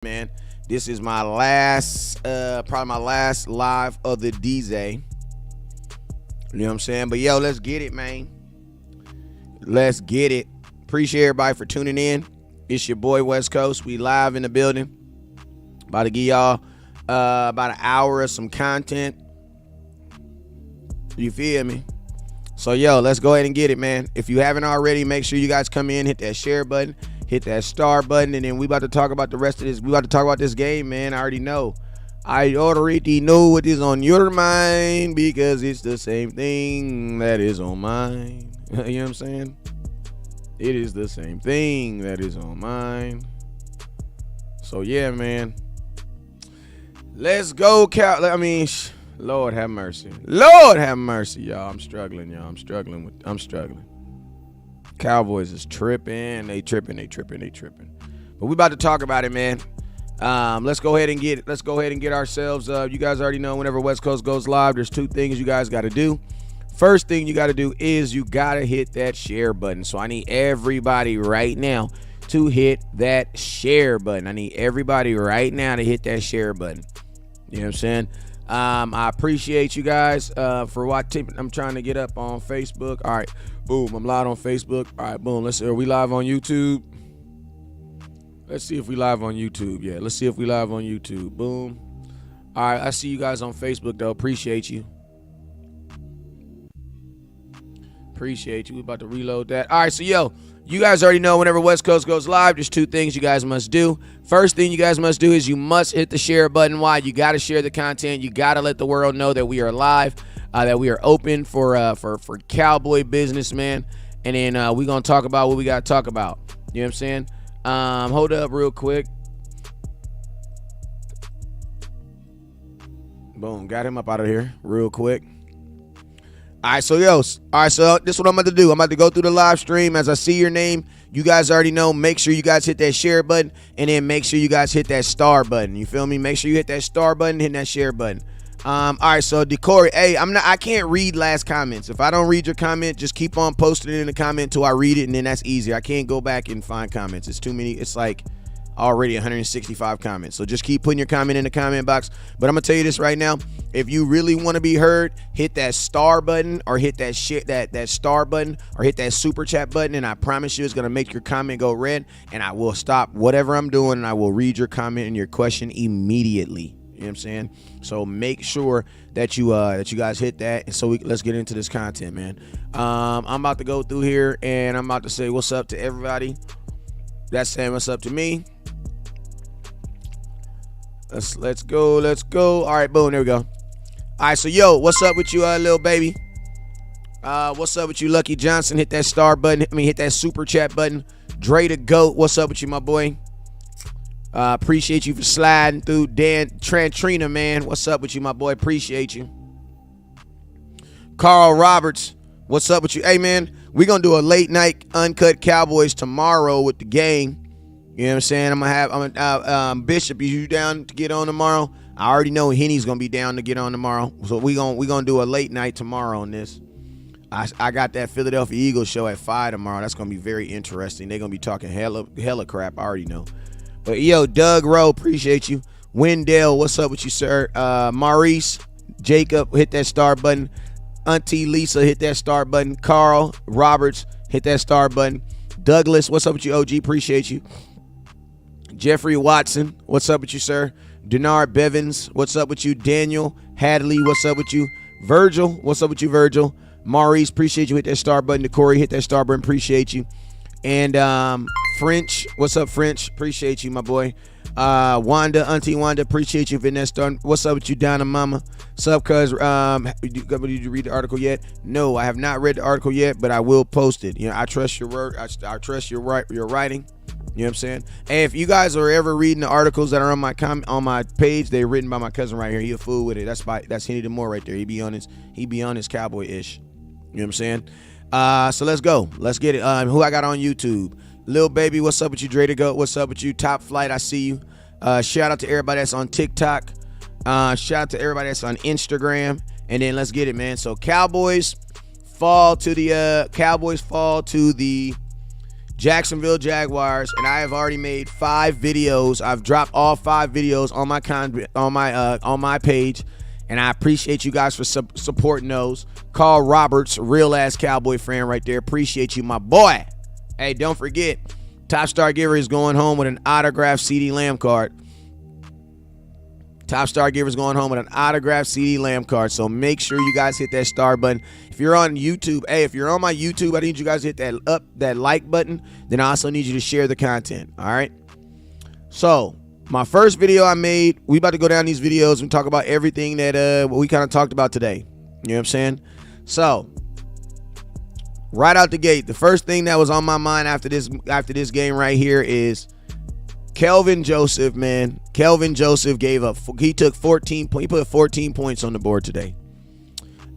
Man, this is my last, probably my last live of the DJ. You know what I'm saying? But yo, let's get it, man. Let's get it. Appreciate everybody for tuning in. It's your boy West Coast. We live in the building. About to give y'all about an hour of some content. You feel me? So yo, let's go ahead and get it, man. If you haven't already, make sure you guys come in, hit that share button, hit that star button, and then we about to talk about the rest of this. We about to talk about this game, man. I already know what is on your mind because it's the same thing that is on mine. You know what I'm saying? It is the same thing that is on mine. So yeah, man. Let's go, Lord have mercy. Lord have mercy, y'all. I'm struggling, y'all. I'm struggling. Cowboys is tripping. They tripping. But we about to talk about it, man. Let's go ahead and get ourselves. You guys already know whenever West Coast goes live, there's two things you guys got to do. First thing you got to do is you got to hit that share button. So I need everybody right now to hit that share button. I need everybody right now to hit that share button. You know what I'm saying? I appreciate you guys for watching. I'm trying to get up on Facebook. All right, boom. I'm live on Facebook. All right, boom. Let's see. Are we live on YouTube? Let's see if we live on YouTube. Yeah, let's see if we live on YouTube. Boom. All right, I see you guys on Facebook, though. Appreciate you. We about to reload that. All right, so yo, you guys already know whenever West Coast goes live, there's two things you guys must do. First thing you guys must do is you must hit the share button. Why? You got to share the content. You got to let the world know that we are live, that we are open for Cowboy business, man. And then we're going to talk about what we got to talk about. You know what I'm saying? Hold up real quick. Boom, got him up out of here real quick. All right, so this is what I'm about to do. I'm about to go through the live stream. As I see your name, you guys already know. Make sure you guys hit that share button, and then make sure you guys hit that star button. You feel me? Make sure you hit that star button, hit that share button. All right, so Decory, hey, I can't read last comments. If I don't read your comment, just keep on posting it in the comment till I read it, and then that's easier. I can't go back and find comments. It's too many. It's like already 165 comments. So just keep putting your comment in the comment box. But I'm gonna tell you this right now. If you really want to be heard, hit that star button or hit that star button or hit that super chat button, and I promise you it's gonna make your comment go red, and I will stop whatever I'm doing and I will read your comment and your question immediately. You know what I'm saying? So make sure that you guys hit that. And so let's get into this content, man. I'm about to go through here and I'm about to say what's up to everybody that's saying what's up to me. Let's go. All right, boom, there we go. All right, so yo, what's up with you, little baby? What's up with you, Lucky Johnson? Hit that star button. Hit that super chat button. Dre the GOAT, what's up with you, my boy? Appreciate you for sliding through. Dan Trantrina, man, what's up with you, my boy? Appreciate you. Carl Roberts, what's up with you? Hey, man, we're going to do a late night uncut Cowboys tomorrow with the gang. You know what I'm saying? I'm going to have Bishop, you down to get on tomorrow? I already know Henny's going to be down to get on tomorrow. So we're gonna do a late night tomorrow on this. I got that Philadelphia Eagles show at 5 tomorrow. That's going to be very interesting. They're going to be talking hella crap. I already know. But yo, Doug Rowe, appreciate you. Wendell, what's up with you, sir? Maurice, Jacob, hit that star button. Auntie Lisa, hit that star button. Carl Roberts, hit that star button. Douglas, what's up with you, OG? Appreciate you. Jeffrey Watson, what's up with you, sir? Denard Bevins, what's up with you? Daniel Hadley, what's up with you? Virgil, what's up with you, Virgil? Maurice, appreciate you. Hit that star button. Corey, hit that star button. Appreciate you. And French, what's up, French? Appreciate you, my boy. Wanda, Auntie Wanda, appreciate you. Vanessa, what's up with you, Donna Mama? What's up, cuz? Did you read the article yet? No, I have not read the article yet, but I will post it. You know, I trust your word. I trust your writing. You know what I'm saying? Hey, if you guys are ever reading the articles that are on my page, they're written by my cousin right here. He a fool with it. That's Henny DeMoore right there. He be on his cowboy-ish. You know what I'm saying? So let's go. Let's get it. Who I got on YouTube? Lil Baby, what's up with you? Dre to go. What's up with you? Top Flight, I see you. Shout out to everybody that's on TikTok. Shout out to everybody that's on Instagram. And then let's get it, man. So Cowboys fall to the Jacksonville Jaguars, and I have already made 5 videos. I've dropped all 5 videos on my page, and I appreciate you guys for supporting those. Carl Roberts, real ass Cowboy fan right there. Appreciate you, my boy. Hey, don't forget, Top Star Giver is going home with an autographed CD Lamb card. Top Star Giver is going home with an autographed CD Lamb card. So make sure you guys hit that star button. If you're on YouTube, hey, if you're on my YouTube, I need you guys to hit that like button. Then I also need you to share the content. All right. So my first video I made, we about to go down these videos and talk about everything that we kind of talked about today. You know what I'm saying? So right out the gate, the first thing that was on my mind after this game right here is Kelvin Joseph, man. Kelvin Joseph gave up. He took 14. He put 14 points on the board today.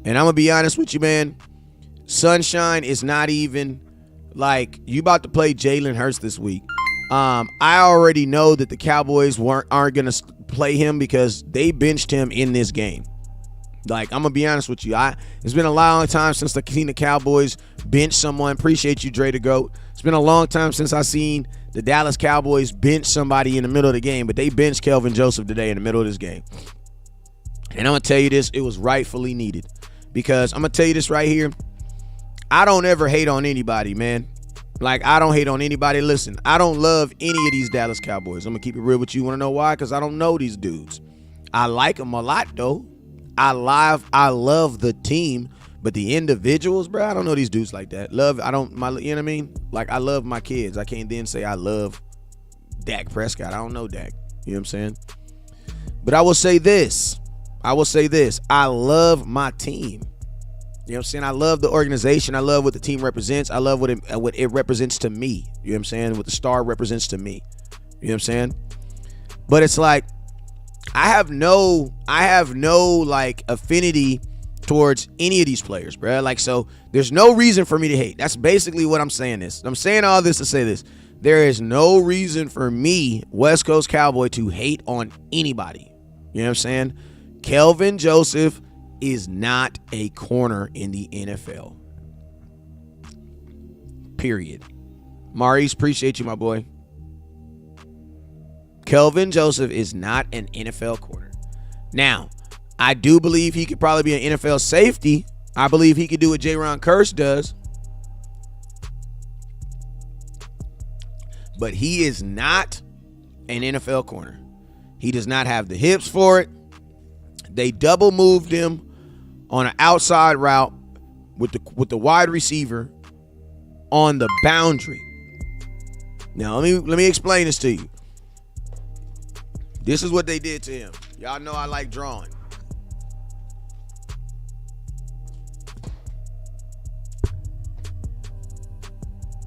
And I'm gonna be honest with you, man. Sunshine is not even like you about to play Jalen Hurts this week. I already know that the Cowboys aren't gonna play him because they benched him in this game. Like, I'm gonna be honest with you. It's been a long time since I've seen the Cowboys bench someone. Appreciate you, Dre the GOAT. It's been a long time since I've seen the Dallas Cowboys bench somebody in the middle of the game, but they benched Kelvin Joseph today in the middle of this game. And I'm gonna tell you this, it was rightfully needed. Because I'm gonna tell you this right here. I don't ever hate on anybody, man. Like, I don't hate on anybody. Listen, I don't love any of these Dallas Cowboys. I'm gonna keep it real with you. Wanna know why? Because I don't know these dudes. I like them a lot though. I love the team, but the individuals, bro, I don't know these dudes like that. You know what I mean? Like, I love my kids. I can't then say I love Dak Prescott. I don't know Dak. You know what I'm saying? But I will say this. I love my team. You know what I'm saying? I love the organization. I love what the team represents. I love what it represents to me. You know what I'm saying? What the star represents to me. You know what I'm saying? But it's like, I have no like affinity towards any of these players, bro. Like, so there's no reason for me to hate. That's basically what I'm saying. I'm saying all this to say this. There is no reason for me, West Coast Cowboy, to hate on anybody. You know what I'm saying? Kelvin Joseph is not a corner in the NFL. Period. Maurice, appreciate you, my boy. Kelvin Joseph is not an NFL corner. Now, I do believe he could probably be an NFL safety. I believe he could do what Jaron Kearse does. But he is not an NFL corner. He does not have the hips for it. They double moved him on an outside route with the wide receiver on the boundary. Now, let me explain this to you. This is what they did to him. Y'all know I like drawing.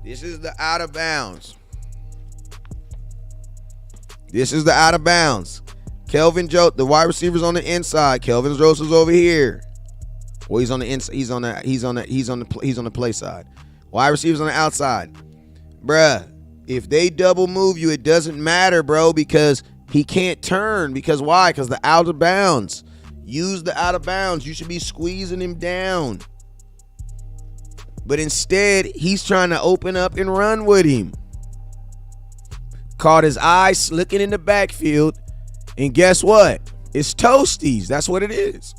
This is the out of bounds. This is the out of bounds. Kelvin Joseph, the wide receiver's on the inside. Kelvin Joseph's over here. Well, he's on the inside. He's on the play side. Wide receiver's on the outside. Bruh, if they double move you, it doesn't matter, bro, because he can't turn. Because why? Because the out of bounds. Use the out of bounds. You should be squeezing him down. But instead, he's trying to open up and run with him. Caught his eye slicking in the backfield. And guess what? It's toasties. That's what it is.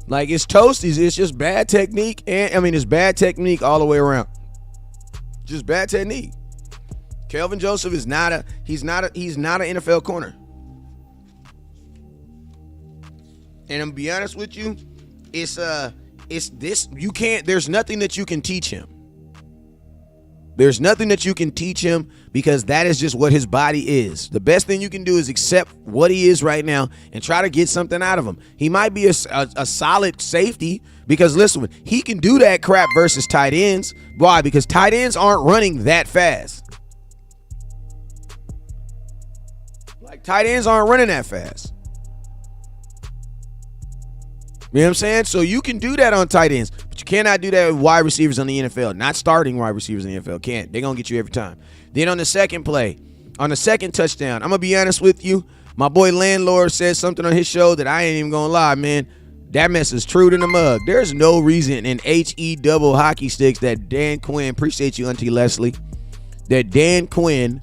Like, it's toasties. It's just bad technique. It's bad technique all the way around. Just bad technique. Kelvin Joseph is not an NFL corner. And I'm gonna be honest with you, it's this, there's nothing that you can teach him. There's nothing that you can teach him because that is just what his body is. The best thing you can do is accept what he is right now and try to get something out of him. He might be a solid safety because, listen, he can do that crap versus tight ends. Why? Because tight ends aren't running that fast. Like, tight ends aren't running that fast. You know what I'm saying? So you can do that on tight ends, but you cannot do that with wide receivers on the NFL. Not starting wide receivers in the NFL. Can't. They're going to get you every time. Then on the second play, on the second touchdown, I'm going to be honest with you. My boy Landlord said something on his show that I ain't even going to lie, man. That mess is true in the mug. There's no reason in HE double hockey sticks that Dan Quinn, appreciate you, Auntie Leslie. that Dan Quinn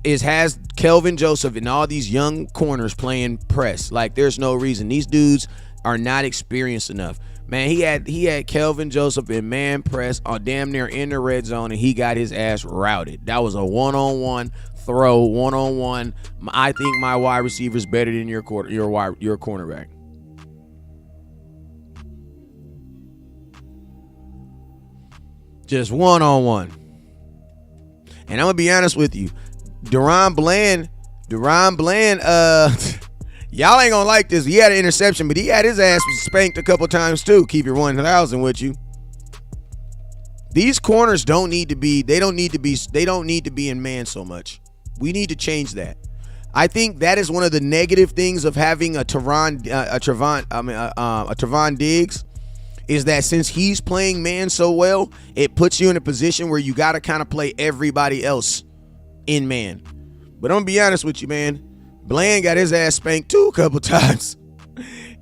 has Kelvin Joseph and all these young corners playing press. Like, there's no reason. These dudes are not experienced enough. Man, he had Kelvin Joseph in man press on damn near in the red zone, and he got his ass routed. That was a one-on-one throw, one-on-one. I think my wide receiver is better than your cornerback. Just one-on-one. And I'm gonna be honest with you, Deron Bland, y'all ain't gonna like this. He had an interception, but he had his ass spanked a couple times too. Keep your 1,000 with you. These corners don't need to be in man so much. We need to change that. I think that is one of the negative things of having a Trevon Diggs, is that since he's playing man so well, it puts you in a position where you got to kind of play everybody else in man. But I'm gonna be honest with you, man. Bland got his ass spanked too a couple times.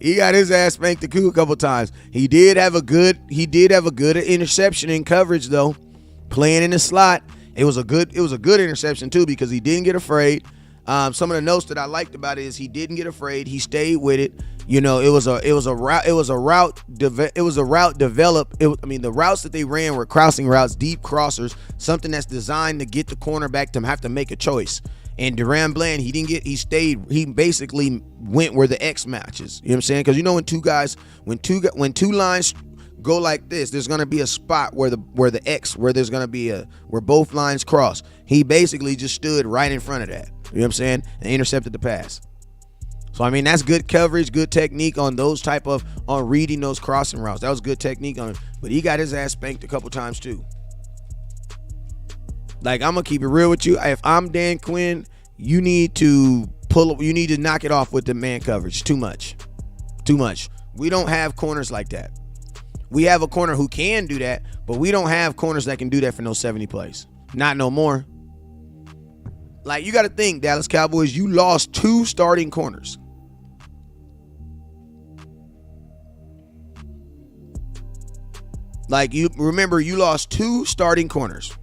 He got his ass spanked too a couple times. He did have a good interception in coverage though, playing in the slot. It was a good interception too, because he didn't get afraid. Some of the notes that I liked about it is he didn't get afraid. He stayed with it. You know, it was a route developed. The routes that they ran were crossing routes, deep crossers, something that's designed to get the cornerback to have to make a choice. And Deron Bland, he stayed. He basically went where the X matches. You know what I'm saying? Because you know, when two lines go like this, there's gonna be a spot where there's gonna be where both lines cross. He basically just stood right in front of that. You know what I'm saying? And intercepted the pass. So I mean, that's good coverage, good technique on reading those crossing routes. That was good technique on it. But he got his ass spanked a couple times too. Like, I'm gonna keep it real with you. If I'm Dan Quinn, you need to knock it off with the man coverage. Too much. We don't have corners like that. We have a corner who can do that, but we don't have corners that can do that for no 70 plays. Not no more. Like, you got to think, Dallas Cowboys, you lost 2 starting corners. Like, you lost 2 starting corners.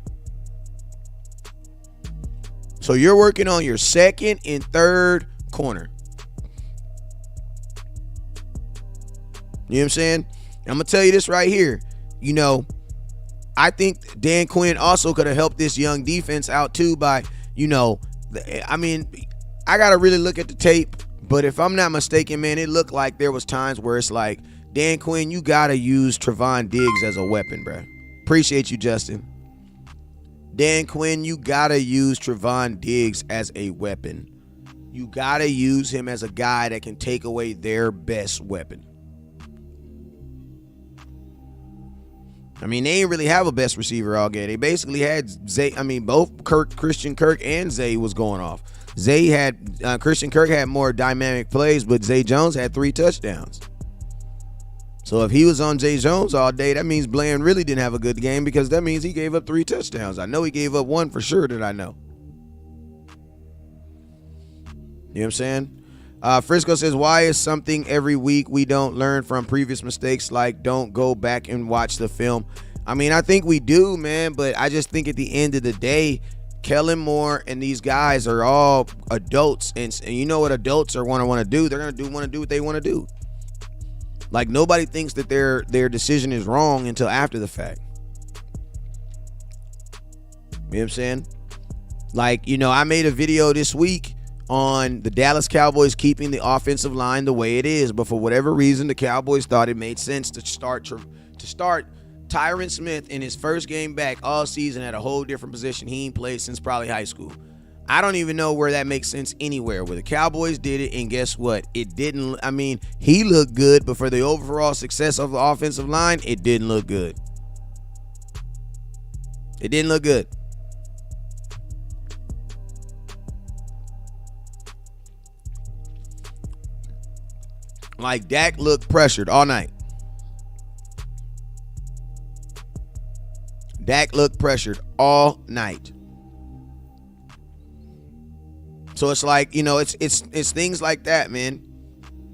So you're working on your second and third corner. You know what I'm saying? I'm going to tell you this right here. You know, I think Dan Quinn also could have helped this young defense out too by, you know, I mean, I got to really look at the tape, but if I'm not mistaken, man, it looked like there was times where it's like, Dan Quinn, you got to use Trevon Diggs as a weapon, bro. Appreciate you, Justin. Dan Quinn, you got to use Trevon Diggs as a weapon. You got to use him as a guy that can take away their best weapon. I mean, they didn't really have a best receiver all game. They basically had Zay. I mean, both Christian Kirk and Zay was going off. Christian Kirk had more dynamic plays, but Zay Jones had 3 touchdowns. So if he was on Zay Jones all day, that means Bland really didn't have a good game, because that means he gave up 3 touchdowns. I know he gave up 1 for sure that I know. You know what I'm saying? Frisco says, why is something every week we don't learn from previous mistakes, like don't go back and watch the film? I mean, I think we do, man, but I just think at the end of the day, Kellen Moore and these guys are all adults, and you know what adults are want to do? They're going to want to do what they want to do. Like, nobody thinks that their decision is wrong until after the fact. You know what I'm saying? Like, you know, I made a video this week on the Dallas Cowboys keeping the offensive line the way it is, but for whatever reason, the Cowboys thought it made sense to start Tyron Smith in his first game back all season at a whole different position he ain't played since probably high school. I don't even know where that makes sense anywhere. Where the Cowboys did it, and guess what? It didn't. I mean, he looked good, but for the overall success of the offensive line, it didn't look good. It didn't look good. Like, Dak looked pressured all night. Dak looked pressured all night. So it's like, you know, it's things like that, man.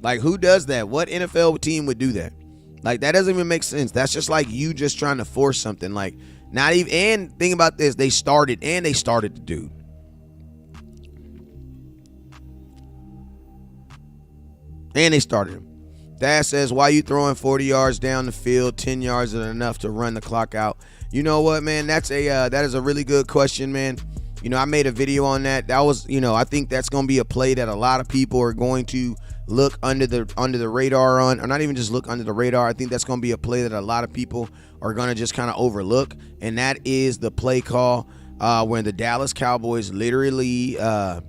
Like, who does that? What NFL team would do that? Like, that doesn't even make sense. That's just like you just trying to force something. Like, Not even, and think about this, they started the dude. And they started him. Dad says, why you throwing 40 yards down the field? 10 yards is enough to run the clock out. You know what, man? That is a really good question, man. You know, I made a video on that. That was, you know, I think that's going to be a play that a lot of people are going to look under the radar on, or not even just look under the radar. I think that's going to be a play that a lot of people are going to just kind of overlook, and that is the play call when the Dallas Cowboys literally, for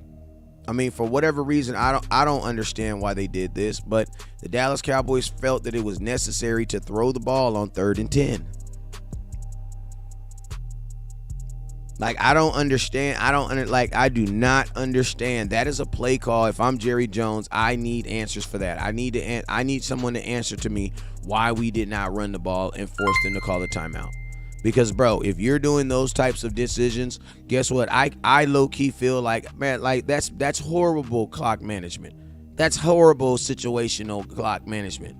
whatever reason, I don't understand why they did this, but the Dallas Cowboys felt that it was necessary to throw the ball on 3rd and 10. Like, I don't understand. I do not understand. That is a play call. If I'm Jerry Jones, I need answers for that. I need someone to answer to me why we did not run the ball and force them to call a timeout. Because, bro, if you're doing those types of decisions, guess what? I low-key feel like, man, like that's horrible clock management. That's horrible situational clock management.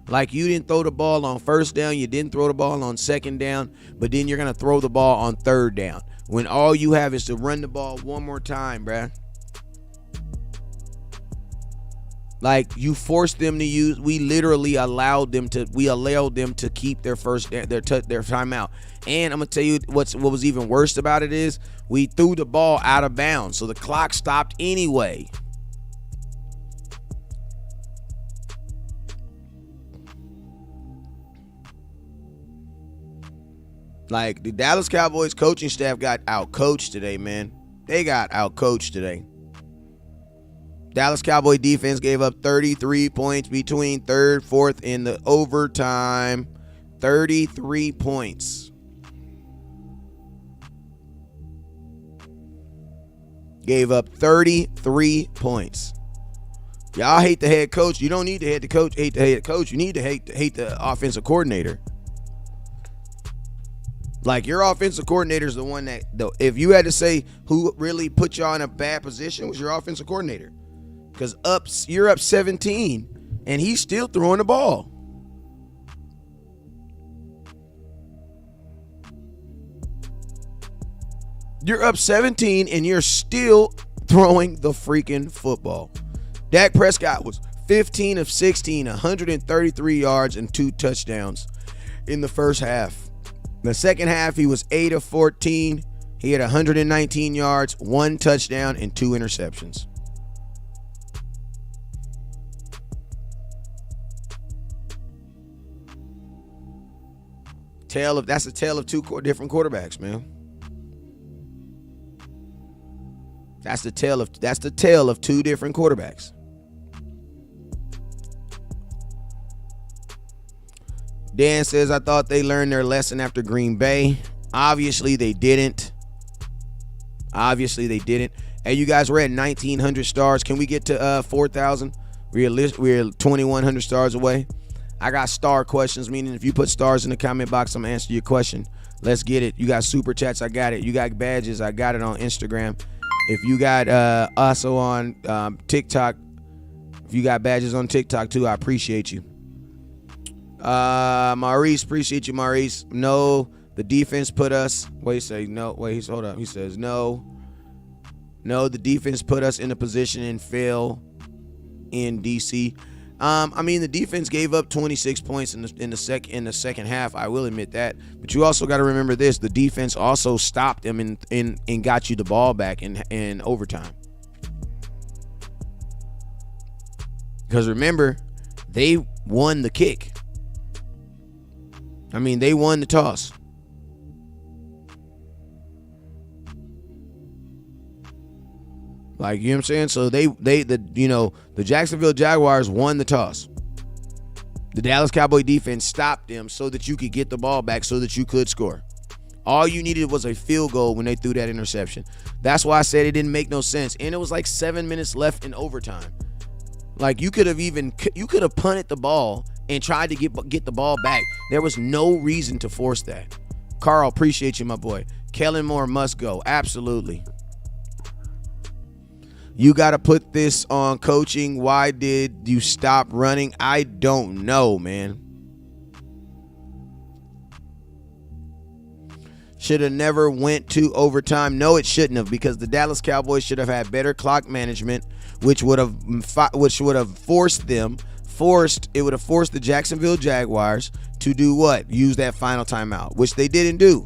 Like, you didn't throw the ball on 1st down, you didn't throw the ball on 2nd down, but then you're going to throw the ball on 3rd down when all you have is to run the ball one more time, bruh. Like, you forced them to use, we literally allowed them to keep their timeout. And I'm going to tell you what was even worse about it is we threw the ball out of bounds, so the clock stopped anyway. Like, the Dallas Cowboys coaching staff got out-coached today, man. They got out-coached today. Dallas Cowboy defense gave up 33 points between 3rd, 4th, in the overtime. 33 points. Gave up 33 points. Y'all hate the head coach. You don't need to hate the head coach. You need to hate the offensive coordinator. Like, your offensive coordinator is the one that, if you had to say who really put y'all in a bad position, was your offensive coordinator. Because you're up 17, and he's still throwing the ball. You're up 17, and you're still throwing the freaking football. Dak Prescott was 15 of 16, 133 yards, and 2 touchdowns in the first half. In the second half, he was 8 of 14. He had 119 yards, 1 touchdown, and 2 interceptions. That's a tale of 2 different quarterbacks, man. That's the tale of 2 different quarterbacks. Dan says, I thought they learned their lesson after Green Bay. Obviously, they didn't. Hey, you guys, we're at 1,900 stars. Can we get to 4,000? We're 2,100 stars away. I got star questions, meaning if you put stars in the comment box, I'm going to answer your question. Let's get it. You got super chats, I got it. You got badges, I got it on Instagram. If you got also on TikTok, if you got badges on TikTok too, I appreciate you. Maurice, appreciate you, Maurice. No, the defense put us. Hold up. He says no, the defense put us in a position and fail in DC. The defense gave up 26 points in the second half. I will admit that, but you also got to remember this: the defense also stopped them and got you the ball back in overtime. Because remember, they won the kick. They won the toss. Like, you know what I'm saying? So the Jacksonville Jaguars won the toss. The Dallas Cowboy defense stopped them so that you could get the ball back so that you could score. All you needed was a field goal when they threw that interception. That's why I said it didn't make no sense. And it was like 7 minutes left in overtime. Like, you could have punted the ball and tried to get the ball back. There was no reason to force that. Carl, appreciate you, my boy. Kellen Moore must go. Absolutely. You got to put this on coaching. Why did you stop running? I don't know, man. should have never went to overtime. No, it shouldn't have, because the Dallas Cowboys should have had better clock management, which would have forced the Jacksonville Jaguars to do what? Use that final timeout, which they didn't do.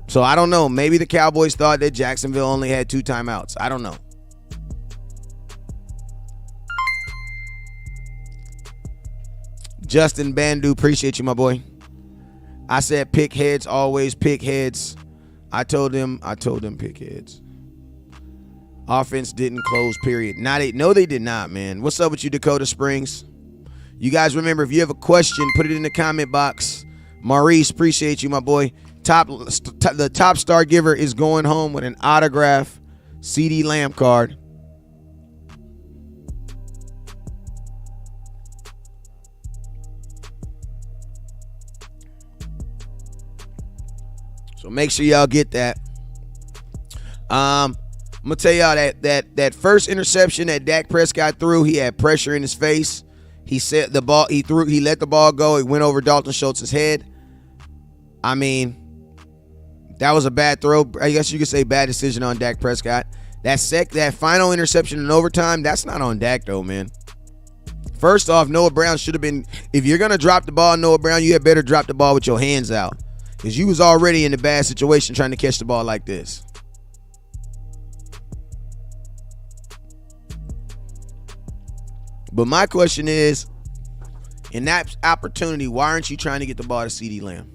So I don't know. Maybe the Cowboys thought that Jacksonville only had 2 timeouts. I don't know. Justin Bandu, appreciate you, my boy. I said pick heads, always pick heads. I told them pick heads. Offense didn't close, period. No, they did not, man. What's up with you, Dakota Springs? You guys remember, if you have a question, put it in the comment box. Maurice, appreciate you, my boy. The top star giver is going home with an autograph CeeDee Lamb card. So make sure y'all get that. I'm gonna tell y'all that first interception that Dak Prescott threw, he had pressure in his face. He set the ball, he let the ball go. It went over Dalton Schultz's head. I mean, that was a bad throw. I guess you could say bad decision on Dak Prescott. That final interception in overtime, that's not on Dak though, man. First off, Noah Brown should have been, if you're gonna drop the ball, Noah Brown, you had better drop the ball with your hands out, because you was already in a bad situation trying to catch the ball like this. But my question is, in that opportunity, why aren't you trying to get the ball to CeeDee Lamb?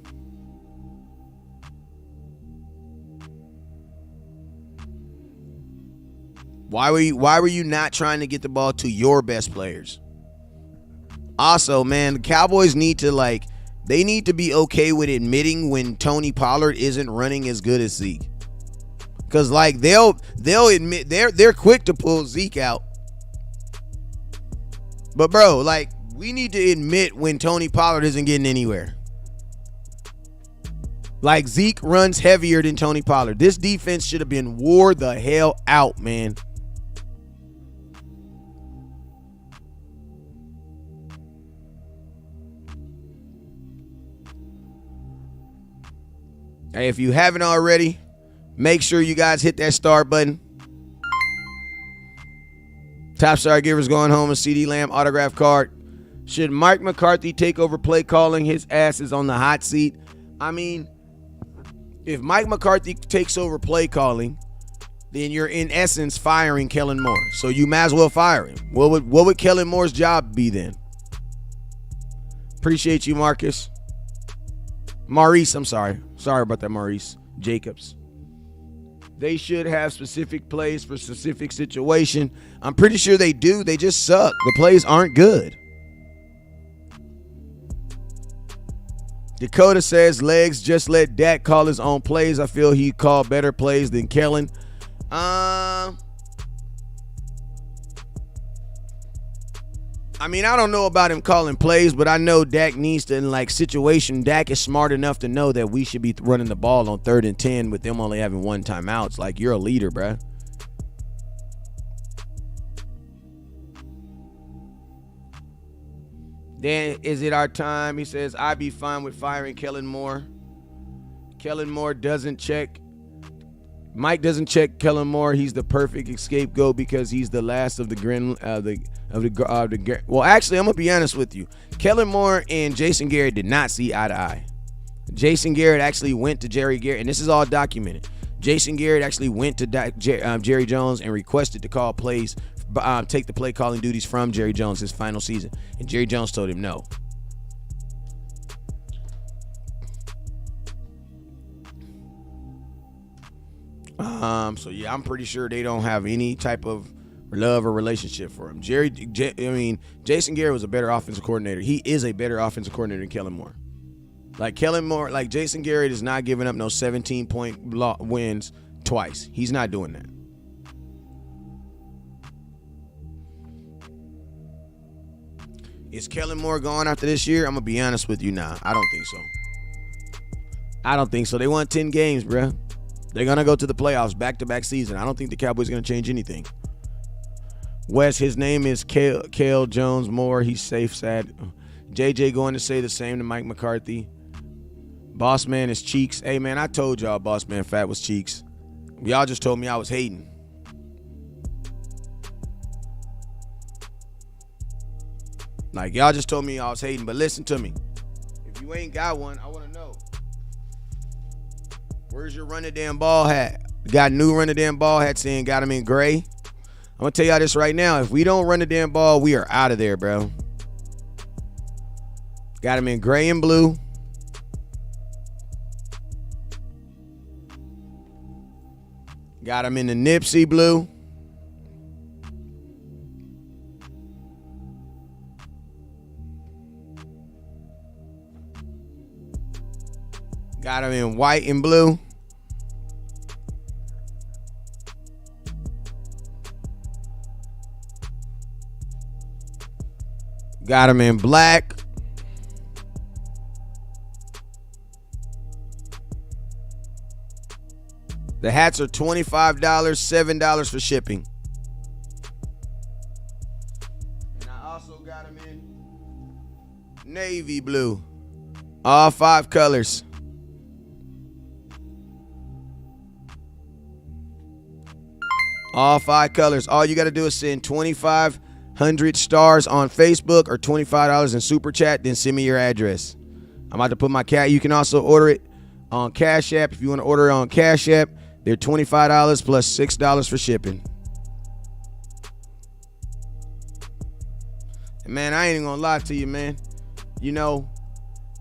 Why were you not trying to get the ball to your best players? Also, man, the Cowboys need to they need to be okay with admitting when Tony Pollard isn't running as good as Zeke. Cause they'll admit they're quick to pull Zeke out. But bro, we need to admit when Tony Pollard isn't getting anywhere. Zeke runs heavier than Tony Pollard. This defense should have been wore the hell out, man. Hey, if you haven't already, make sure you guys hit that star button. Top star givers going home, a CeeDee Lamb autograph card. Should Mike McCarthy take over play calling? His ass is on the hot seat. I mean, if Mike McCarthy takes over play calling, then you're in essence firing Kellen Moore. So you might as well fire him. What would Kellen Moore's job be then? Appreciate you, Marcus. Maurice, I'm sorry. Sorry about that, Maurice Jacobs. They should have specific plays for specific situation. I'm pretty sure they do. They just suck. The plays aren't good. Dakota says, legs, just let Dak call his own plays. I feel he called better plays than Kellen. I mean, I don't know about him calling plays, but I know Dak needs to, in situation, Dak is smart enough to know that we should be running the ball on 3rd and 10 with them only having 1 timeout. You're a leader, bruh. Then, is it our time? He says, I'd be fine with firing Kellen Moore. Kellen Moore doesn't check. Mike doesn't check Kellen Moore. He's the perfect scapegoat because he's the last of the well, actually, I'm going to be honest with you. Kellen Moore and Jason Garrett did not see eye to eye. Jason Garrett actually went to Jerry Garrett, and this is all documented. Jason Garrett actually went to Jerry Jones and requested to call plays, take the play calling duties from Jerry Jones his final season, and Jerry Jones told him no. So yeah, I'm pretty sure they don't have any type of love or relationship for him. Jason Garrett was a better offensive coordinator. He is a better offensive coordinator than Kellen Moore. Jason Garrett is not giving up no 17-point wins twice. He's not doing that. Is Kellen Moore gone after this year? I'm going to be honest with you now. I don't think so. They won 10 games, bruh. They're going to go to the playoffs back-to-back season. I don't think the Cowboys are going to change anything. Wes, his name is Kale Jones Moore. He's safe, sad. JJ going to say the same to Mike McCarthy. Boss man is cheeks. Hey man, I told y'all boss man fat was cheeks. Y'all just told me I was hating. Like y'all just told me I was hating, but listen to me. If you ain't got one, I want to know. Where's your run the damn ball hat? Got new run the damn ball hat saying got him in gray. I'm gonna tell y'all this right now. If we don't run the damn ball, we are out of there, bro. Got him in gray and blue. Got him in the Nipsey blue. Got him in white and blue. Got him in black. The hats are $25, $7 for shipping. And I also got them in navy blue. All 5 colors. All 5 colors. All you got to do is send 2,500 stars on Facebook or $25 in Super Chat. Then send me your address. I'm about to put my cat. You can also order it on Cash App. If you want to order it on Cash App, they're $25 plus $6 for shipping. And man, I ain't even gonna lie to you, man. You know,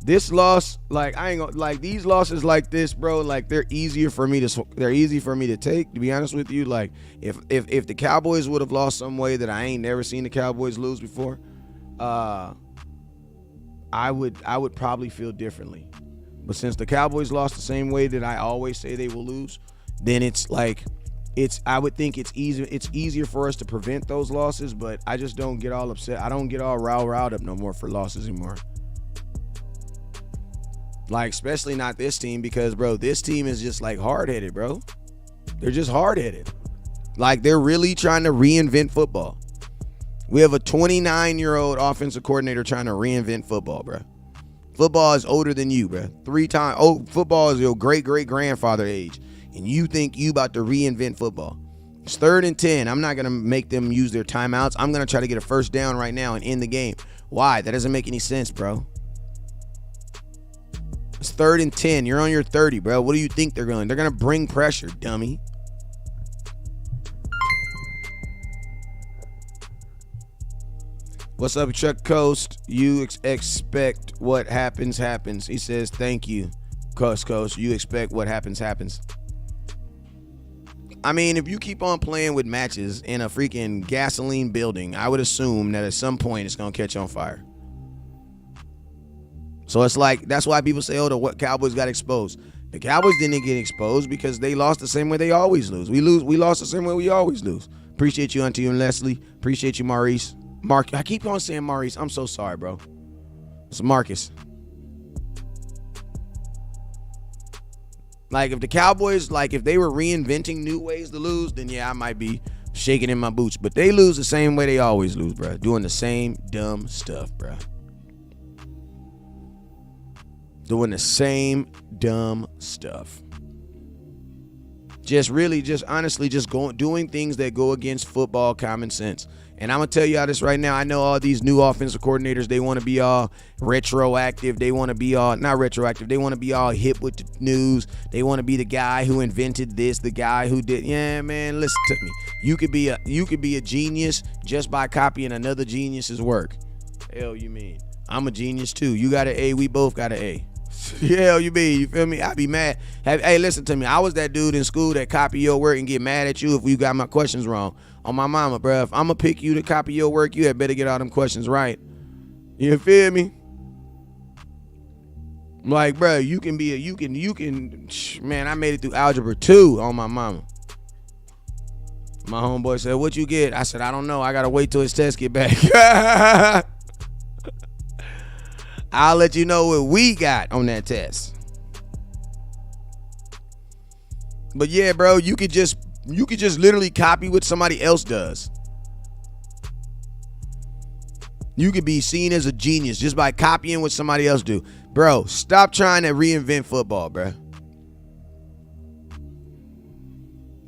this loss, like I ain't gonna like these losses like this, bro. Like they're easy for me to take. To be honest with you, like if the Cowboys would have lost some way that I ain't never seen the Cowboys lose before, I would probably feel differently. But since the Cowboys lost the same way that I always say they will lose, then it's like I would think it's easier for us to prevent those losses, but I just don't get all upset. I don't get all riled up no more for losses anymore. Like, especially not this team, because, bro, this team is just, like, hard-headed, bro. They're just hard-headed. Like, they're really trying to reinvent football. We have a 29-year-old offensive coordinator trying to reinvent football, bro. Football is older than you, bro. 3 times. Oh, football is your great-great-grandfather age, and you think you about to reinvent football. It's 3rd and 10. I'm not going to make them use their timeouts. I'm going to try to get a first down right now and end the game. Why? That doesn't make any sense, bro. It's 3rd and 10. You're on your 30, bro. What do you think they're going? They're going to bring pressure, dummy. What's up, Chuck Coast? You expect what happens. He says, thank you, Coast. You expect what happens. I mean, if you keep on playing with matches in a freaking gasoline building, I would assume that at some point it's going to catch on fire. So it's like, that's why people say, oh, the Cowboys got exposed. The Cowboys didn't get exposed because they lost the same way they always lose. We lost the same way we always lose. Appreciate you, Auntie and Leslie. Appreciate you, Maurice. I keep on saying Maurice. I'm so sorry, bro. It's Marcus. Like, if the Cowboys, like, if they were reinventing new ways to lose, then yeah, I might be shaking in my boots. But they lose the same way they always lose, bro. Doing the same dumb stuff, bro. Doing the same dumb stuff. Honestly, doing things that go against football common sense. And I'm going to tell y'all this right now. I know all these new offensive coordinators, they want to be all retroactive. They want to be all, not retroactive, they want to be all hip with the news. They want to be the guy who invented this, the guy who did. Yeah, man, listen to me. You could be a genius just by copying another genius's work. Hell, you mean? I'm a genius too. You got an A, we both got an A. Hell, you mean? You feel me? I'd be mad. Hey, listen to me. I was that dude in school that copy your work and get mad at you if you got my questions wrong. On my mama, bro. If I'm gonna pick you to copy your work, you had better get all them questions right. You feel me? Like, bro, you can. Man, I made it through algebra 2 on my mama. My homeboy said, "What you get?" I said, "I don't know. I gotta wait till his test get back." I'll let you know what we got on that test. But yeah, bro, you could just literally copy what somebody else does. You could be seen as a genius just by copying what somebody else do. Bro, stop trying to reinvent football, bro.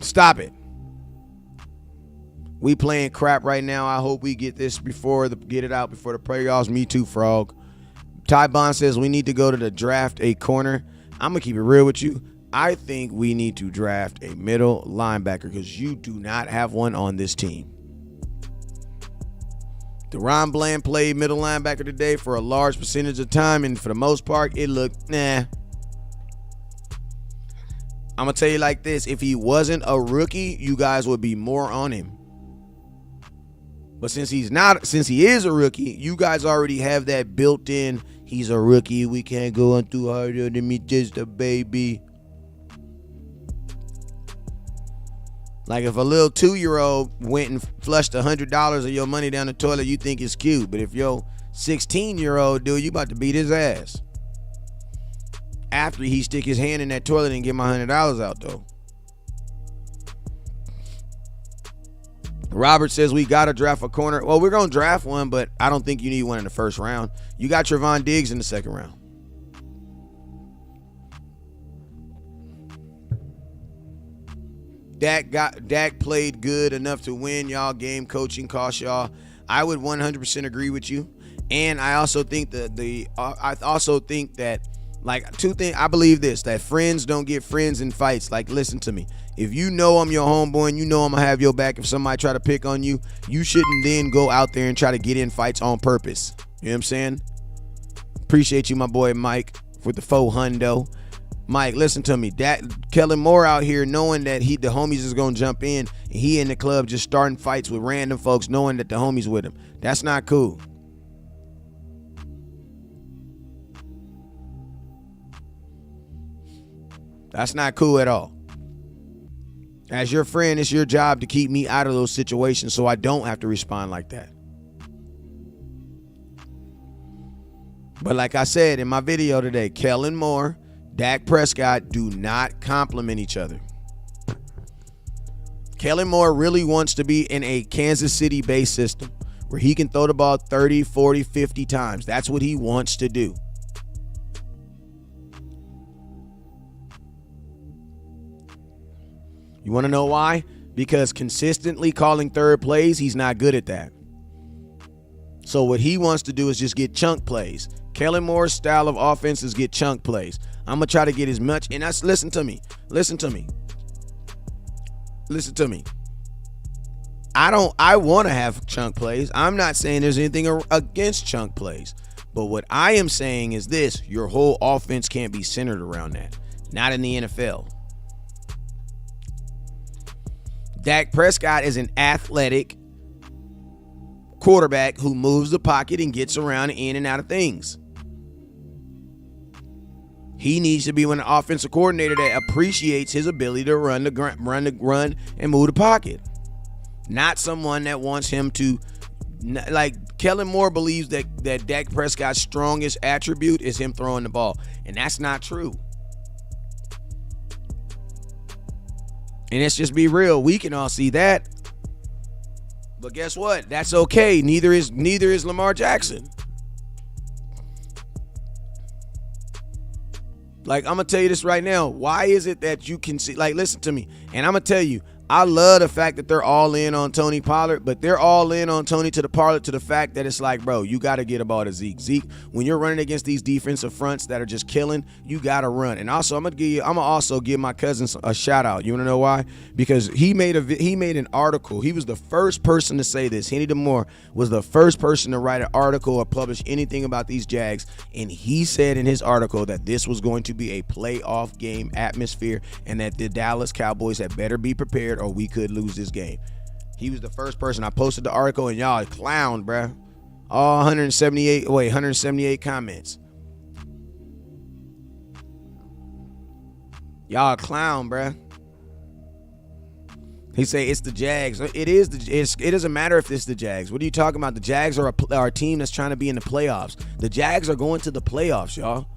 Stop it. We playing crap right now. I hope we get this get it out before the playoffs. Me too, Frog. Ty Bond says we need to go to the draft a corner. I'm going to keep it real with you. I think we need to draft a middle linebacker because you do not have one on this team. Deron Bland played middle linebacker today for a large percentage of time, and for the most part, it looked nah. I'm going to tell you like this. If he wasn't a rookie, you guys would be more on him. But since he is a rookie, you guys already have that built in. He's a rookie. We can't go on too harder than me, just a baby. Like if a little 2-year-old went and flushed $100 of your money down the toilet, you think it's cute. But if your 16-year-old dude, you about to beat his ass. After he stick his hand in that toilet and get my $100 out though. Robert says we got to draft a corner. Well, we're going to draft one, but I don't think you need one in the first round. You got Trevon Diggs in the second round. Dak played good enough to win. Y'all game coaching cost y'all. I would 100% agree with you. And I also think that like two things. I believe this, that friends don't get friends in fights. Like, listen to me. If you know I'm your homeboy and you know I'm going to have your back if somebody try to pick on you, you shouldn't then go out there and try to get in fights on purpose. You know what I'm saying? Appreciate you, my boy Mike, with the faux hundo. Mike, listen to me. Kellen Moore out here knowing that the homies is going to jump in, and he in the club just starting fights with random folks knowing that the homies with him. That's not cool. That's not cool at all. As your friend, it's your job to keep me out of those situations so I don't have to respond like that. But like I said in my video today, Kellen Moore, Dak Prescott do not complement each other. Kellen Moore really wants to be in a Kansas City-based system where he can throw the ball 30, 40, 50 times. That's what he wants to do. You want to know why? Because consistently calling third plays, he's not good at that. So what he wants to do is just get chunk plays. Kellen Moore's style of offense is get chunk plays. I'm going to try to get as much. And that's, listen to me. I want to have chunk plays. I'm not saying there's anything against chunk plays. But what I am saying is this. Your whole offense can't be centered around that. Not in the NFL. Dak Prescott is an athletic quarterback who moves the pocket and gets around in and out of things. He needs to be an offensive coordinator that appreciates his ability to run and move the pocket. Not someone that wants him to, like Kellen Moore believes that Dak Prescott's strongest attribute is him throwing the ball. And that's not true. And let's just be real. We can all see that. But guess what? That's okay. Neither is Lamar Jackson. Like, I'm going to tell you this right now. Why is it that you can see, like, listen to me. And I'm going to tell you, I love the fact that they're all in on Tony Pollard, but they're all in on Tony Pollard to the fact that it's like, bro, you got to get a ball to Zeke. Zeke, when you're running against these defensive fronts that are just killing, you got to run. And also, I'm gonna also give my cousin a shout out. You want to know why? Because he made an article. He was the first person to say this. Henny DeMoore was the first person to write an article or publish anything about these Jags, and he said in his article that this was going to be a playoff game atmosphere and that the Dallas Cowboys had better be prepared or we could lose this game. He was the first person. I posted the article and y'all clowned, bruh. All 178 comments. Y'all clown, bruh. He say it's the Jags. It doesn't matter if it's the Jags. What are you talking about? The Jags are a team that's trying to be in the playoffs. The Jags are going to the playoffs, y'all.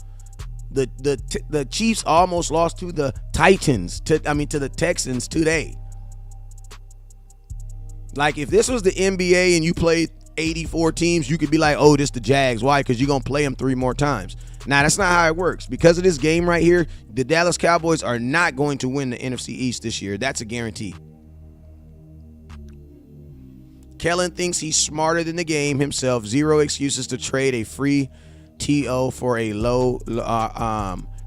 The Chiefs almost lost to the Titans, to the Texans today. Like, if this was the NBA and you played 84 teams, you could be like, oh, this the Jags. Why? Because you're going to play them 3 more times. Now, that's not how it works. Because of this game right here, the Dallas Cowboys are not going to win the NFC East this year. That's a guarantee. Kellen thinks he's smarter than the game himself. Zero excuses to trade a free TO for a low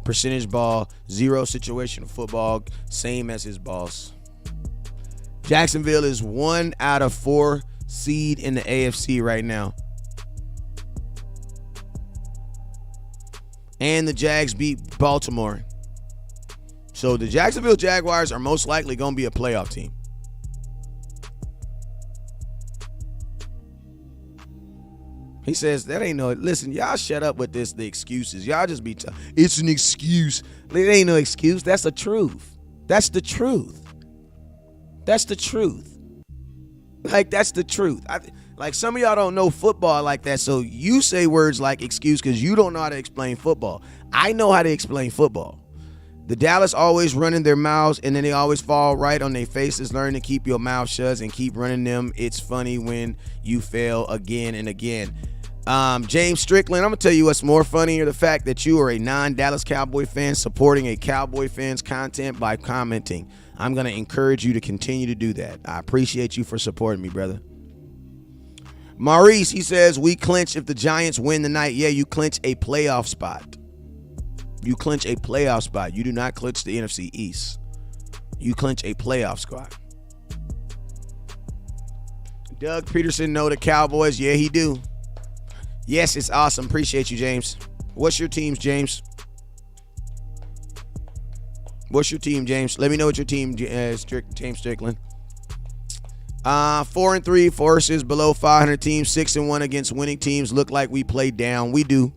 percentage ball. Zero situational football. Same as his boss. Jacksonville is 1 out of 4 seed in the AFC right now. And the Jags beat Baltimore. So the Jacksonville Jaguars are most likely going to be a playoff team. He says, that ain't no, listen, y'all shut up with the excuses. Y'all just be, it's an excuse. It ain't no excuse. That's the truth. That's the truth. That's the truth. Like, that's the truth. Like, some of y'all don't know football like that, so you say words like excuse because you don't know how to explain football. I know how to explain football. The Dallas always running their mouths, and then they always fall right on their faces. Learn to keep your mouth shut and keep running them. It's funny when you fail again and again. James Strickland, I'm going to tell you what's more funnier, the fact that you are a non-Dallas Cowboy fan supporting a Cowboy fan's content by commenting. I'm going to encourage you to continue to do that. I appreciate you for supporting me, brother. Maurice, he says, we clinch if the Giants win tonight. Yeah, you clinch a playoff spot. You clinch a playoff spot. You do not clinch the NFC East. You clinch a playoff spot. Doug Peterson, know the Cowboys. Yeah, he do. Yes, it's awesome. Appreciate you, James. What's your teams, James? What's your team, James? Let me know what your team, James Strickland. 4-3 versus below 500 teams. 6-1 against winning teams. Look like we play down. We do.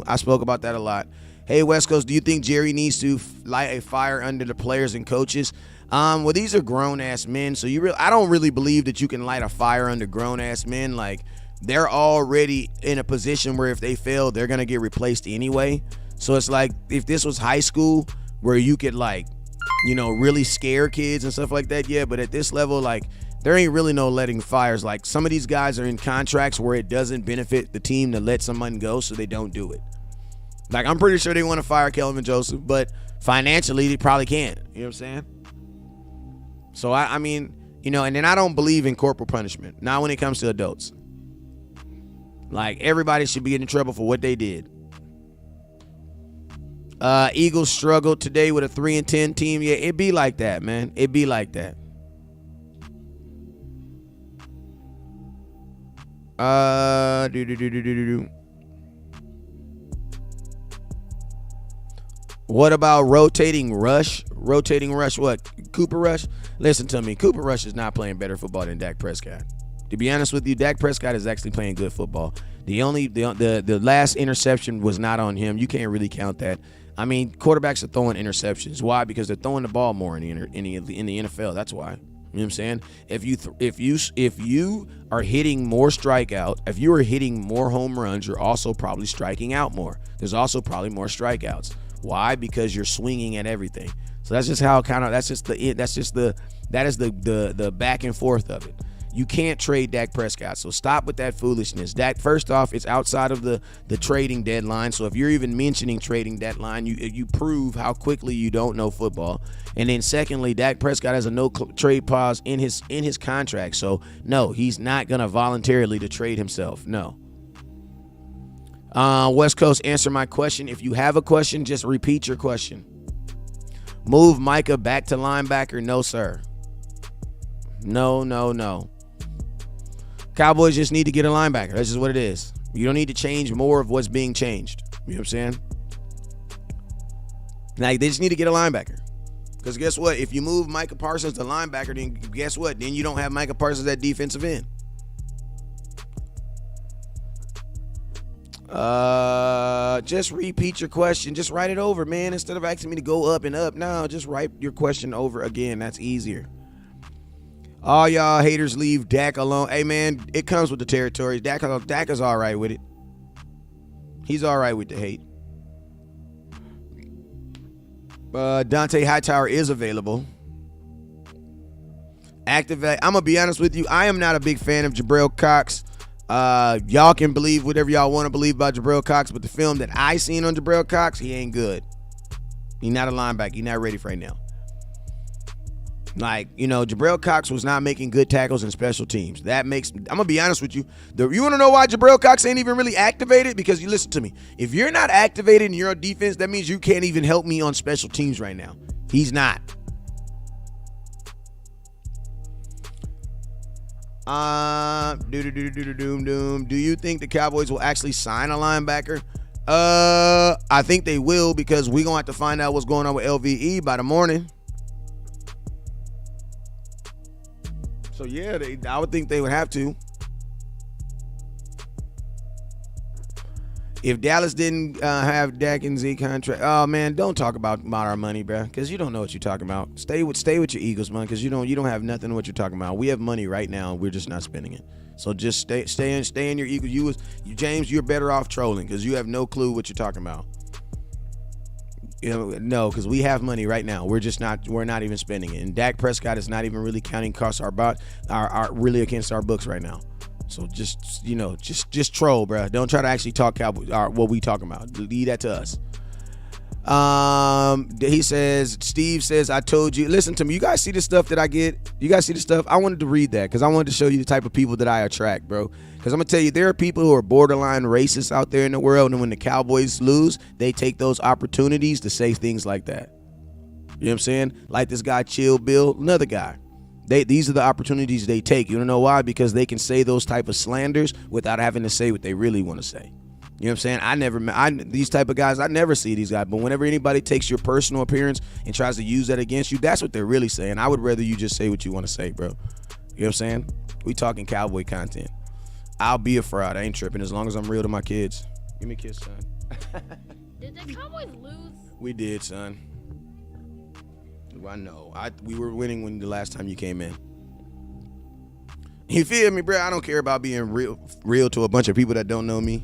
I spoke about that a lot. Hey, West Coast, do you think Jerry needs to light a fire under the players and coaches? Well, these are grown-ass men, so I don't really believe that you can light a fire under grown-ass men. Like, they're already in a position where if they fail, they're going to get replaced anyway. So it's like if this was high school where you could, like, really scare kids and stuff like that, yeah, but at this level, like, there ain't really no letting fires. Like, some of these guys are in contracts where it doesn't benefit the team to let someone go, so they don't do it. Like, I'm pretty sure they want to fire Kelvin Joseph, but financially they probably can't. You know what I'm saying? So, I mean, and then I don't believe in corporal punishment. Not when it comes to adults. Like, everybody should be getting in trouble for what they did. Eagles struggled today with a 3-10 team. Yeah, it be like that, man. It be like that. What about rotating rush? Rotating rush what? Cooper Rush? Listen to me. Cooper Rush is not playing better football than Dak Prescott. To be honest with you, Dak Prescott is actually playing good football. The last interception was not on him. You can't really count that. I mean, quarterbacks are throwing interceptions. Why? Because they're throwing the ball more in the NFL. That's why. You know what I'm saying? If you are hitting more strikeout, if you are hitting more home runs, you're also probably striking out more. There's also probably more strikeouts. Why? Because you're swinging at everything. So that's just how that is the back and forth of it. You can't trade Dak Prescott, so stop with that foolishness. Dak, first off, it's outside of the trading deadline, so if you're even mentioning trading deadline, you prove how quickly you don't know football. And then secondly, Dak Prescott has a no trade clause in his contract, so no, he's not going to voluntarily to trade himself, no. West Coast, answer my question. If you have a question, just repeat your question. Move Micah back to linebacker? No, sir. No. Cowboys just need to get a linebacker. That's just what it is. You don't need to change more of what's being changed. You know what I'm saying? Like, they just need to get a linebacker. Because guess what? If you move Micah Parsons to linebacker, then guess what? Then you don't have Micah Parsons at defensive end. Just repeat your question. Just write it over, man. Instead of asking me to go up and up. No, just write your question over again. That's easier. All y'all haters leave Dak alone. Hey, man, it comes with the territory. Dak is all right with it. He's all right with the hate. Dante Hightower is available. Activate. I'm going to be honest with you. I am not a big fan of Jabril Cox. Y'all can believe whatever y'all want to believe about Jabril Cox, but the film that I seen on Jabril Cox, he ain't good. He not a linebacker. He not ready for right now. Like, Jabril Cox was not making good tackles in special teams. I'm going to be honest with you. You want to know why Jabril Cox ain't even really activated? Because you listen to me. If you're not activated in your defense, that means you can't even help me on special teams right now. He's not. Do you think the Cowboys will actually sign a linebacker? I think they will, because we're going to have to find out what's going on with LVE by the morning. So, yeah, I would think they would have to. If Dallas didn't have Dak and Z contract, oh, man, don't talk about our money, bro, because you don't know what you're talking about. Stay with your Eagles, man, because you don't have nothing what you're talking about. We have money right now. We're just not spending it. So just stay in your Eagles. James, you're better off trolling because you have no clue what you're talking about. No, because we have money right now. We're not even spending it. And Dak Prescott is not even really counting costs really against our books right now. So just troll, bro. Don't try to actually talk Cowboys, what we talking about. Leave that to us. He says, Steve says, I told you. Listen to me. You guys see the stuff that I get? You guys see the stuff? I wanted to read that because I wanted to show you the type of people that I attract, bro. Because I'm going to tell you, there are people who are borderline racist out there in the world, and when the Cowboys lose, they take those opportunities to say things like that. You know what I'm saying? Like this guy, Chill Bill, another guy. These are the opportunities they take. You don't know why? Because they can say those type of slanders without having to say what they really want to say. You know what I'm saying? These type of guys, I never see these guys. But whenever anybody takes your personal appearance and tries to use that against you, that's what they're really saying. I would rather you just say what you want to say, bro. You know what I'm saying? We talking Cowboy content. I'll be a fraud. I ain't tripping as long as I'm real to my kids. Give me a kiss, son. Did the Cowboys lose? We did, son. I know. We were winning when the last time you came in. You feel me, bro? I don't care about being real to a bunch of people that don't know me.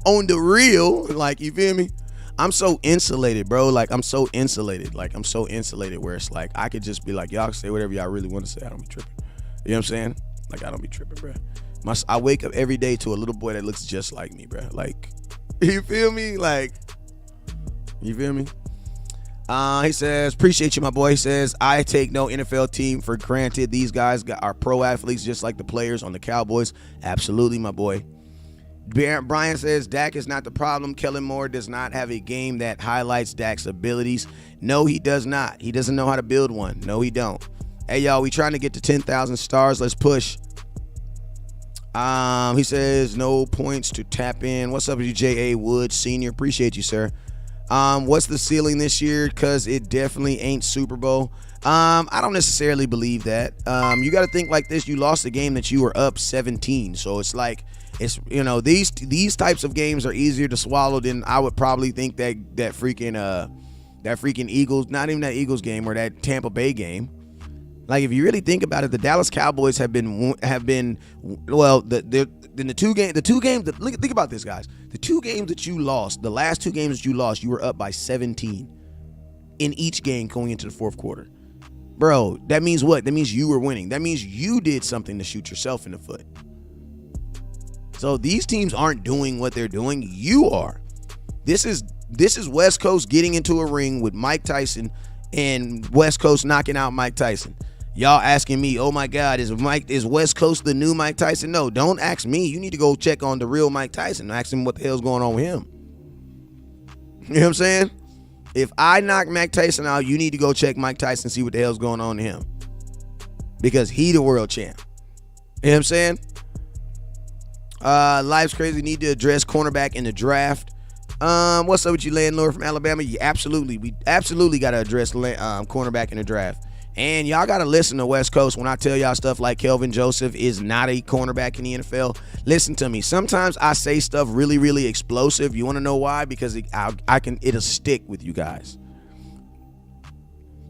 On the real, like, you feel me? I'm so insulated, bro. Like, I'm so insulated where it's like I could just be like, y'all can say whatever y'all really want to say. I don't be tripping. You know what I'm saying? Like, I don't be tripping, bro. I wake up every day to a little boy that looks just like me, bro. Like, you feel me? Like, you feel me? He says, appreciate you, my boy. He says, I take no NFL team for granted. These guys are pro athletes just like the players on the Cowboys. Absolutely, my boy. Brian says, Dak is not the problem. Kellen Moore does not have a game that highlights Dak's abilities. No, he does not. He doesn't know how to build one. No, he don't. Hey, y'all, we trying to get to 10,000 stars. Let's push. He says, no points to tap in. What's up with you, J.A. Wood Sr.? Appreciate you, sir. What's the ceiling this year? Because it definitely ain't Super Bowl. I don't necessarily believe that. You got to think like this. You lost a game that you were up 17. So it's like, these types of games are easier to swallow than I would probably think that freaking Eagles, not even that Eagles game or that Tampa Bay game. Like, if you really think about it, the Dallas Cowboys have been well, in the two games that, think about this, guys. The two games that you lost, the last two games that you lost, you were up by 17 in each game going into the fourth quarter. Bro, that means what? That means you were winning. That means you did something to shoot yourself in the foot. So these teams aren't doing what they're doing. You are. This is West Coast getting into a ring with Mike Tyson and West Coast knocking out Mike Tyson. Y'all asking me, oh my God, is West Coast the new Mike Tyson? No, don't ask me. You need to go check on the real Mike Tyson. Ask him what the hell's going on with him. You know what I'm saying? If I knock Mike Tyson out, you need to go check Mike Tyson, see what the hell's going on to him. Because he the world champ. You know what I'm saying? Life's crazy. Need to address cornerback in the draft. What's up with you, landlord from Alabama? We absolutely got to address cornerback in the draft. And y'all got to listen to West Coast when I tell y'all stuff like Kelvin Joseph is not a cornerback in the NFL. Listen to me. Sometimes I say stuff really, really explosive. You want to know why? Because it'll stick with you guys.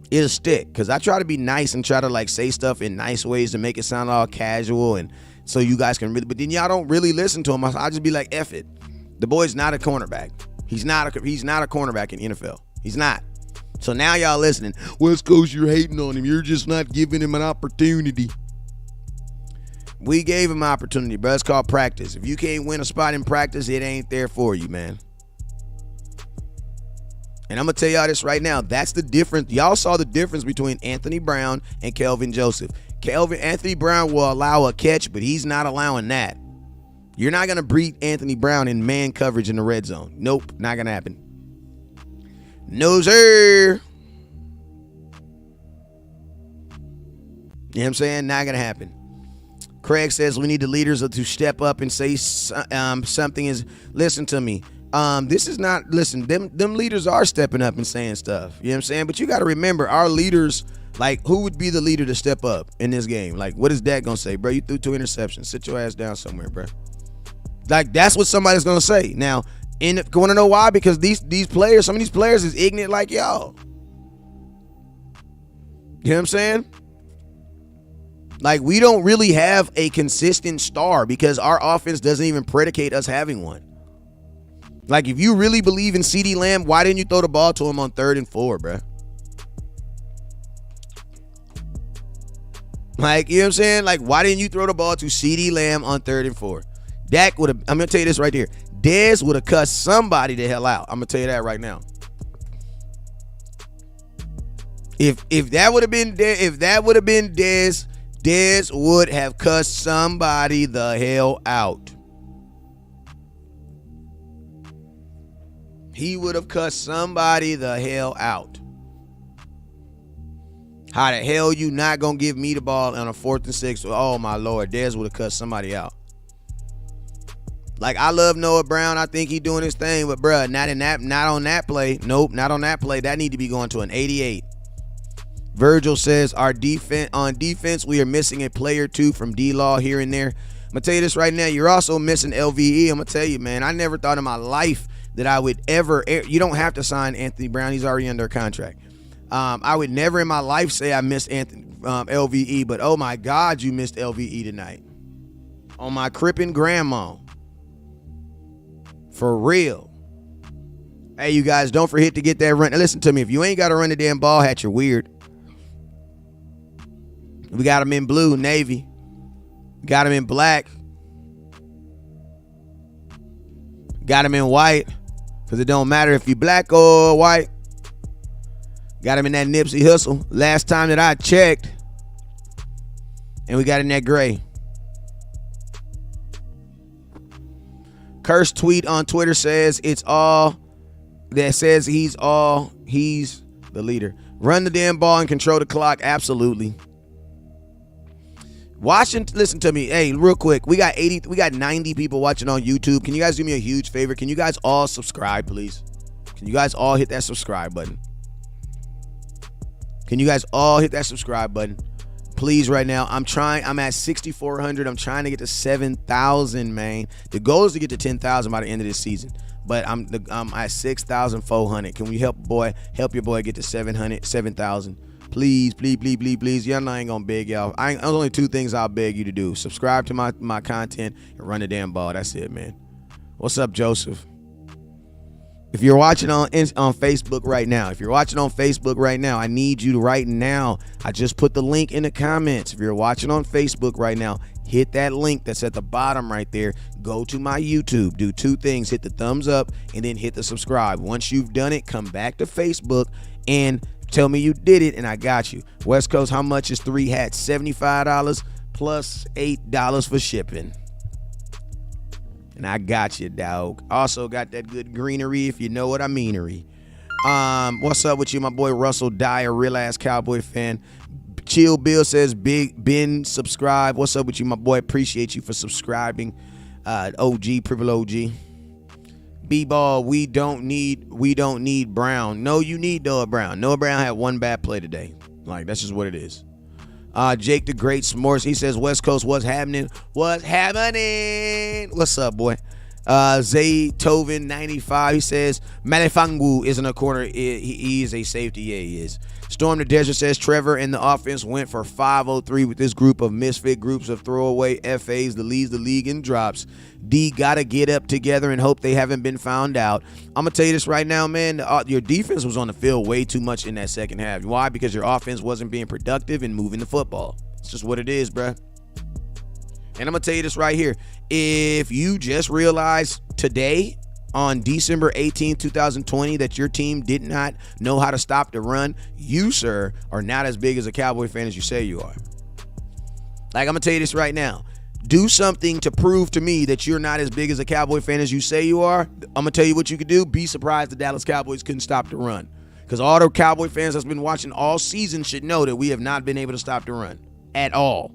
It'll stick. Because I try to be nice and try to like say stuff in nice ways to make it sound all casual and so you guys can really, but then y'all don't really listen to him. I just be like, F it. The boy's not a cornerback. He's not a cornerback in the NFL. He's not. So now y'all listening. West Coast, you're hating on him. You're just not giving him an opportunity. We gave him opportunity, bro. It's called practice. If you can't win a spot in practice, it ain't there for you, man. And I'm going to tell y'all this right now. That's the difference. Y'all saw the difference between Anthony Brown and Kelvin Joseph. Anthony Brown will allow a catch, but he's not allowing that. You're not going to beat Anthony Brown in man coverage in the red zone. Nope, not going to happen. No, sir. You know what I'm saying? Not going to happen. Craig says we need the leaders to step up and say something is, listen to me. This is not, listen, them leaders are stepping up and saying stuff. You know what I'm saying? But you got to remember, our leaders, like, who would be the leader to step up in this game? Like, what is Dak going to say? Bro, you threw 2 interceptions. Sit your ass down somewhere, bro. Like, that's what somebody's going to say. Now, want to know why? Because these players, some of these players is ignorant like y'all. You know what I'm saying? Like, we don't really have a consistent star because our offense doesn't even predicate us having one. Like, if you really believe in CeeDee Lamb, why didn't you throw the ball to him on 3rd and 4, bro? Like, you know what I'm saying? Like, why didn't you throw the ball to CeeDee Lamb on 3rd and 4? Dak would have, I'm going to tell you this right here. Dez would have cussed somebody the hell out. I'm going to tell you that right now. If that would have been Dez, Dez would have cussed somebody the hell out. He would have cussed somebody the hell out. How the hell you not going to give me the ball on a 4th and 6? Oh, my Lord. Dez would have cussed somebody out. Like, I love Noah Brown. I think he doing his thing. But, bruh, not on that play. Nope, not on that play. That need to be going to an 88. Virgil says, on defense, we are missing a player or two from D-Law here and there. I'm going to tell you this right now. You're also missing LVE. I'm going to tell you, man, I never thought in my life that I would ever, you don't have to sign Anthony Brown. He's already under contract. I would never in my life say I missed LVE, but oh my God, you missed LVE tonight. On my crippin' grandma. For real. Hey, you guys, don't forget to get that run. Now, listen to me. If you ain't got to run the damn ball hat, you're weird. We got him in blue, navy. Got him in black. Got him in white. Because it don't matter if you black or white. Got him in that Nipsey Hussle. Last time that I checked. And we got in that gray. Curse tweet on Twitter says he's the leader. Run the damn ball and control the clock. Absolutely. Washington, listen to me. Hey, real quick. We got 90 people watching on YouTube. Can you guys do me a huge favor? Can you guys all subscribe, please? Can you guys all hit that subscribe button? Can you guys all hit that subscribe button? Please, right now. I'm at 6,400. I'm trying to get to 7,000, man. The goal is to get to 10,000 by the end of this season. But I'm at 6,400. Can we help your boy get to 7,000? Please, please, please, please, please. Y'all know I ain't gonna beg y'all. There's only 2 things I'll beg you to do. Subscribe to my content and run the damn ball. That's it, man. What's up, Joseph? If you're watching on Facebook right now, I need you to right now. I just put the link in the comments. If you're watching on Facebook right now, hit that link that's at the bottom right there. Go to my YouTube. Do 2 things. Hit the thumbs up and then hit the subscribe. Once you've done it, come back to Facebook and tell me you did it, and I got you. West Coast, how much is 3 hats? $75 plus $8 for shipping. And I got you, dog. Also got that good greenery, if you know what I meanery. What's up with you, my boy Russell Dyer, real ass Cowboy fan. Chill Bill says, Big Ben subscribe. What's up with you, my boy? Appreciate you for subscribing. OG, Privilege OG. B-ball, we don't need Brown. No, you need Noah Brown. Noah Brown had 1 bad play today. Like, that's just what it is. Jake the Great S'mores, he says, West Coast, what's happening? What's happening? What's up, boy? Zay Tovin 95, he says, Malifangu isn't a corner. He is a safety. Yeah, he is. Storm the Desert says, Trevor and the offense went for 503 with this group of misfit groups of throwaway FAs that leads the league in drops. D gotta get up together and hope they haven't been found out. I'm gonna tell you this right now, man. Your defense was on the field way too much in that second half. Why? Because your offense wasn't being productive and moving the football. It's just what it is, bruh. And I'm going to tell you this right here. If you just realized today on December 18, 2020, that your team did not know how to stop the run, you, sir, are not as big as a Cowboy fan as you say you are. Like, I'm going to tell you this right now. Do something to prove to me that you're not as big as a Cowboy fan as you say you are. I'm going to tell you what you could do. Be surprised the Dallas Cowboys couldn't stop the run. Because all the Cowboy fans that's been watching all season should know that we have not been able to stop the run at all.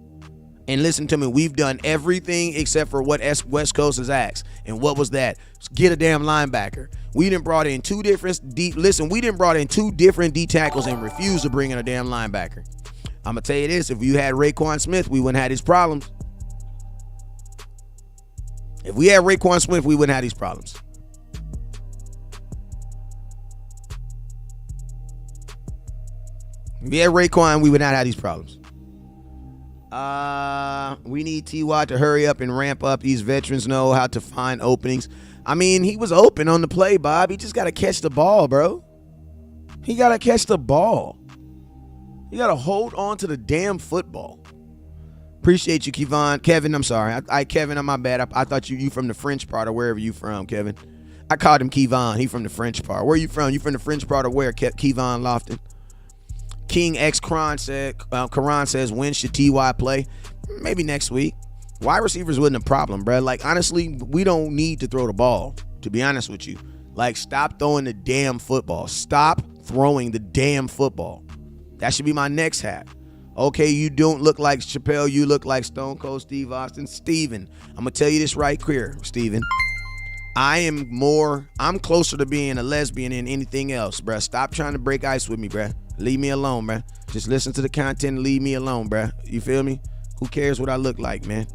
And listen to me, we've done everything except for what West Coast has asked. And what was that? Get a damn linebacker. We done brought in two different D tackles and refused to bring in a damn linebacker. I'm going to tell you this, if you had Raekwon Smith, we wouldn't have these problems. If we had Raekwon Smith, we wouldn't have these problems. If we had Raekwon, we would not have these problems. We need T.Y. to hurry up and ramp up. These veterans know how to find openings. I mean, he was open on the play, Bob. He just got to catch the ball, bro. He got to catch the ball. You got to hold on to the damn football. Appreciate you, Kevin, I'm sorry. Kevin, I'm my bad. I thought you from the French part or wherever you from, Kevin. I called him Kevon. He from the French part. Where you from? You from the French part or where, Kevon Lofton? King X Karan says, when should T.Y. play? Maybe next week. Wide receivers wasn't a problem, bro. Like, honestly, we don't need to throw the ball, to be honest with you. Like, stop throwing the damn football. Stop throwing the damn football. That should be my next hat. Okay, you don't look like Chappelle. You look like Stone Cold Steve Austin. Steven, I'm going to tell you this right here, Steven. I'm closer to being a lesbian than anything else, bruh. Stop trying to break ice with me, bruh. Leave me alone, bruh. Just listen to the content and leave me alone, bruh. You feel me? Who cares what I look like, man?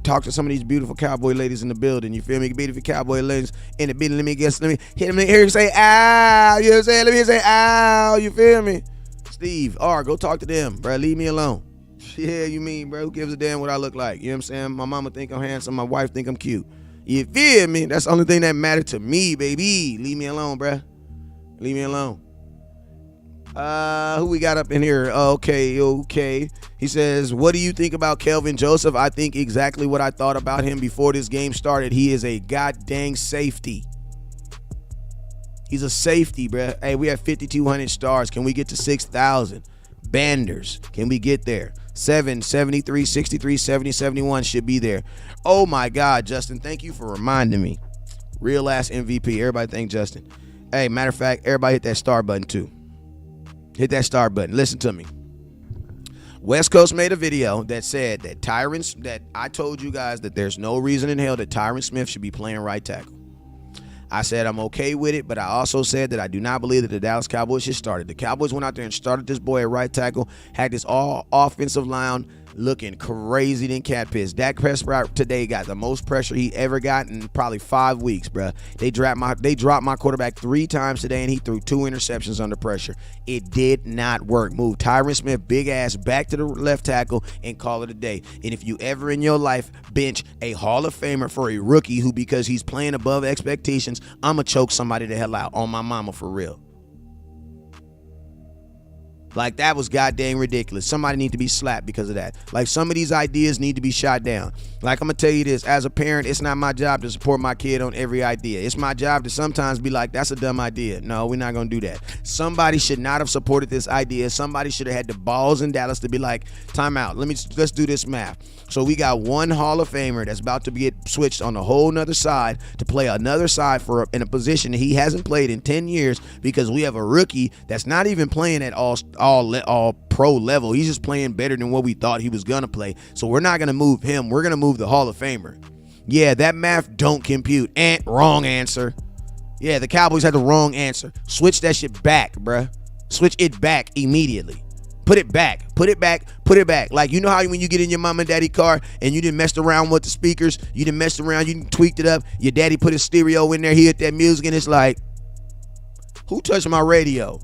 Talk to some of these beautiful cowboy ladies in the building. You feel me? Beautiful cowboy ladies in the building. Let me hit them in here and say, ow. You know what I'm saying? Let me say, ow. You feel me? Steve, go talk to them, bro. Leave me alone. Yeah, you mean, bro? Who gives a damn what I look like? You know what I'm saying? My mama think I'm handsome. My wife think I'm cute. You feel me? That's the only thing that mattered to me, baby. Leave me alone, bro. Leave me alone. Who we got up in here? Okay. He says, what do you think about Kelvin Joseph? I think exactly what I thought about him before this game started. He is a goddamn safety. He's a safety, bro. Hey, we have 5,200 stars. Can we get to 6,000? Banders, can we get there? 7, 73, 63, 70, 71 should be there. Oh, my God, Justin, thank you for reminding me. Real ass MVP. Everybody thank Justin. Hey, matter of fact, everybody hit that star button, too. Hit that star button. Listen to me. West Coast made a video that said that I told you guys that there's no reason in hell that Tyron Smith should be playing right tackle. I said I'm okay with it, but I also said that I do not believe that the Dallas Cowboys should start it. The Cowboys went out there and started this boy at right tackle, had this all offensive line looking crazy than cat piss. Dak Prescott today got the most pressure he ever got in probably 5 weeks, bro. They dropped my quarterback 3 times today, and he threw 2 interceptions under pressure. It did not work. Move Tyron Smith, big ass, back to the left tackle and call it a day. And if you ever in your life bench a Hall of Famer for a rookie who, because he's playing above expectations, I'ma choke somebody the hell out on my mama for real. Like, that was goddamn ridiculous. Somebody need to be slapped because of that. Like, some of these ideas need to be shot down. Like, I'm going to tell you this. As a parent, it's not my job to support my kid on every idea. It's my job to sometimes be like, that's a dumb idea. No, we're not going to do that. Somebody should not have supported this idea. Somebody should have had the balls in Dallas to be like, time out. Let's do this math. So we got one Hall of Famer that's about to get switched on a whole nother side to play another side in a position that he hasn't played in 10 years because we have a rookie that's not even playing at all pro level. He's just playing better than what we thought he was gonna play. So we're not gonna move him. We're gonna move the Hall of Famer. Yeah, that math don't compute. Wrong answer. Yeah, the Cowboys had the wrong answer. Switch that shit back, bruh. Switch it back immediately. Put it back. Put it back. Put it back. Like, you know how when you get in your mom and daddy car and you done messed around with the speakers, you done messed around, you done tweaked it up, your daddy put his stereo in there, he hit that music, and it's like, who touched my radio?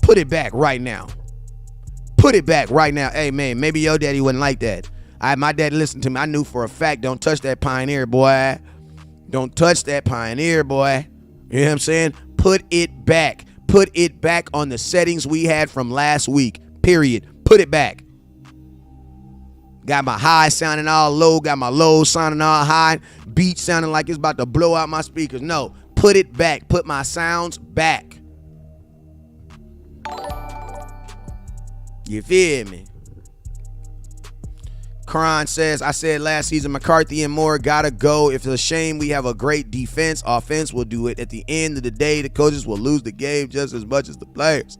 Put it back right now. Put it back right now. Hey, man, maybe your daddy wouldn't like that. My daddy listened to me. I knew for a fact, don't touch that Pioneer, boy. Don't touch that Pioneer, boy. You know what I'm saying? Put it back. Put it back on the settings we had from last week. Period. Put it back. Got my high sounding all low, got my low sounding all high, beat sounding like it's about to blow out my speakers. No, put it back. Put my sounds back. You feel me? Kron says, I said last season, McCarthy and Moore gotta go. If it's a shame we have a great defense, offense will do it. At the end of the day, the coaches will lose the game just as much as the players.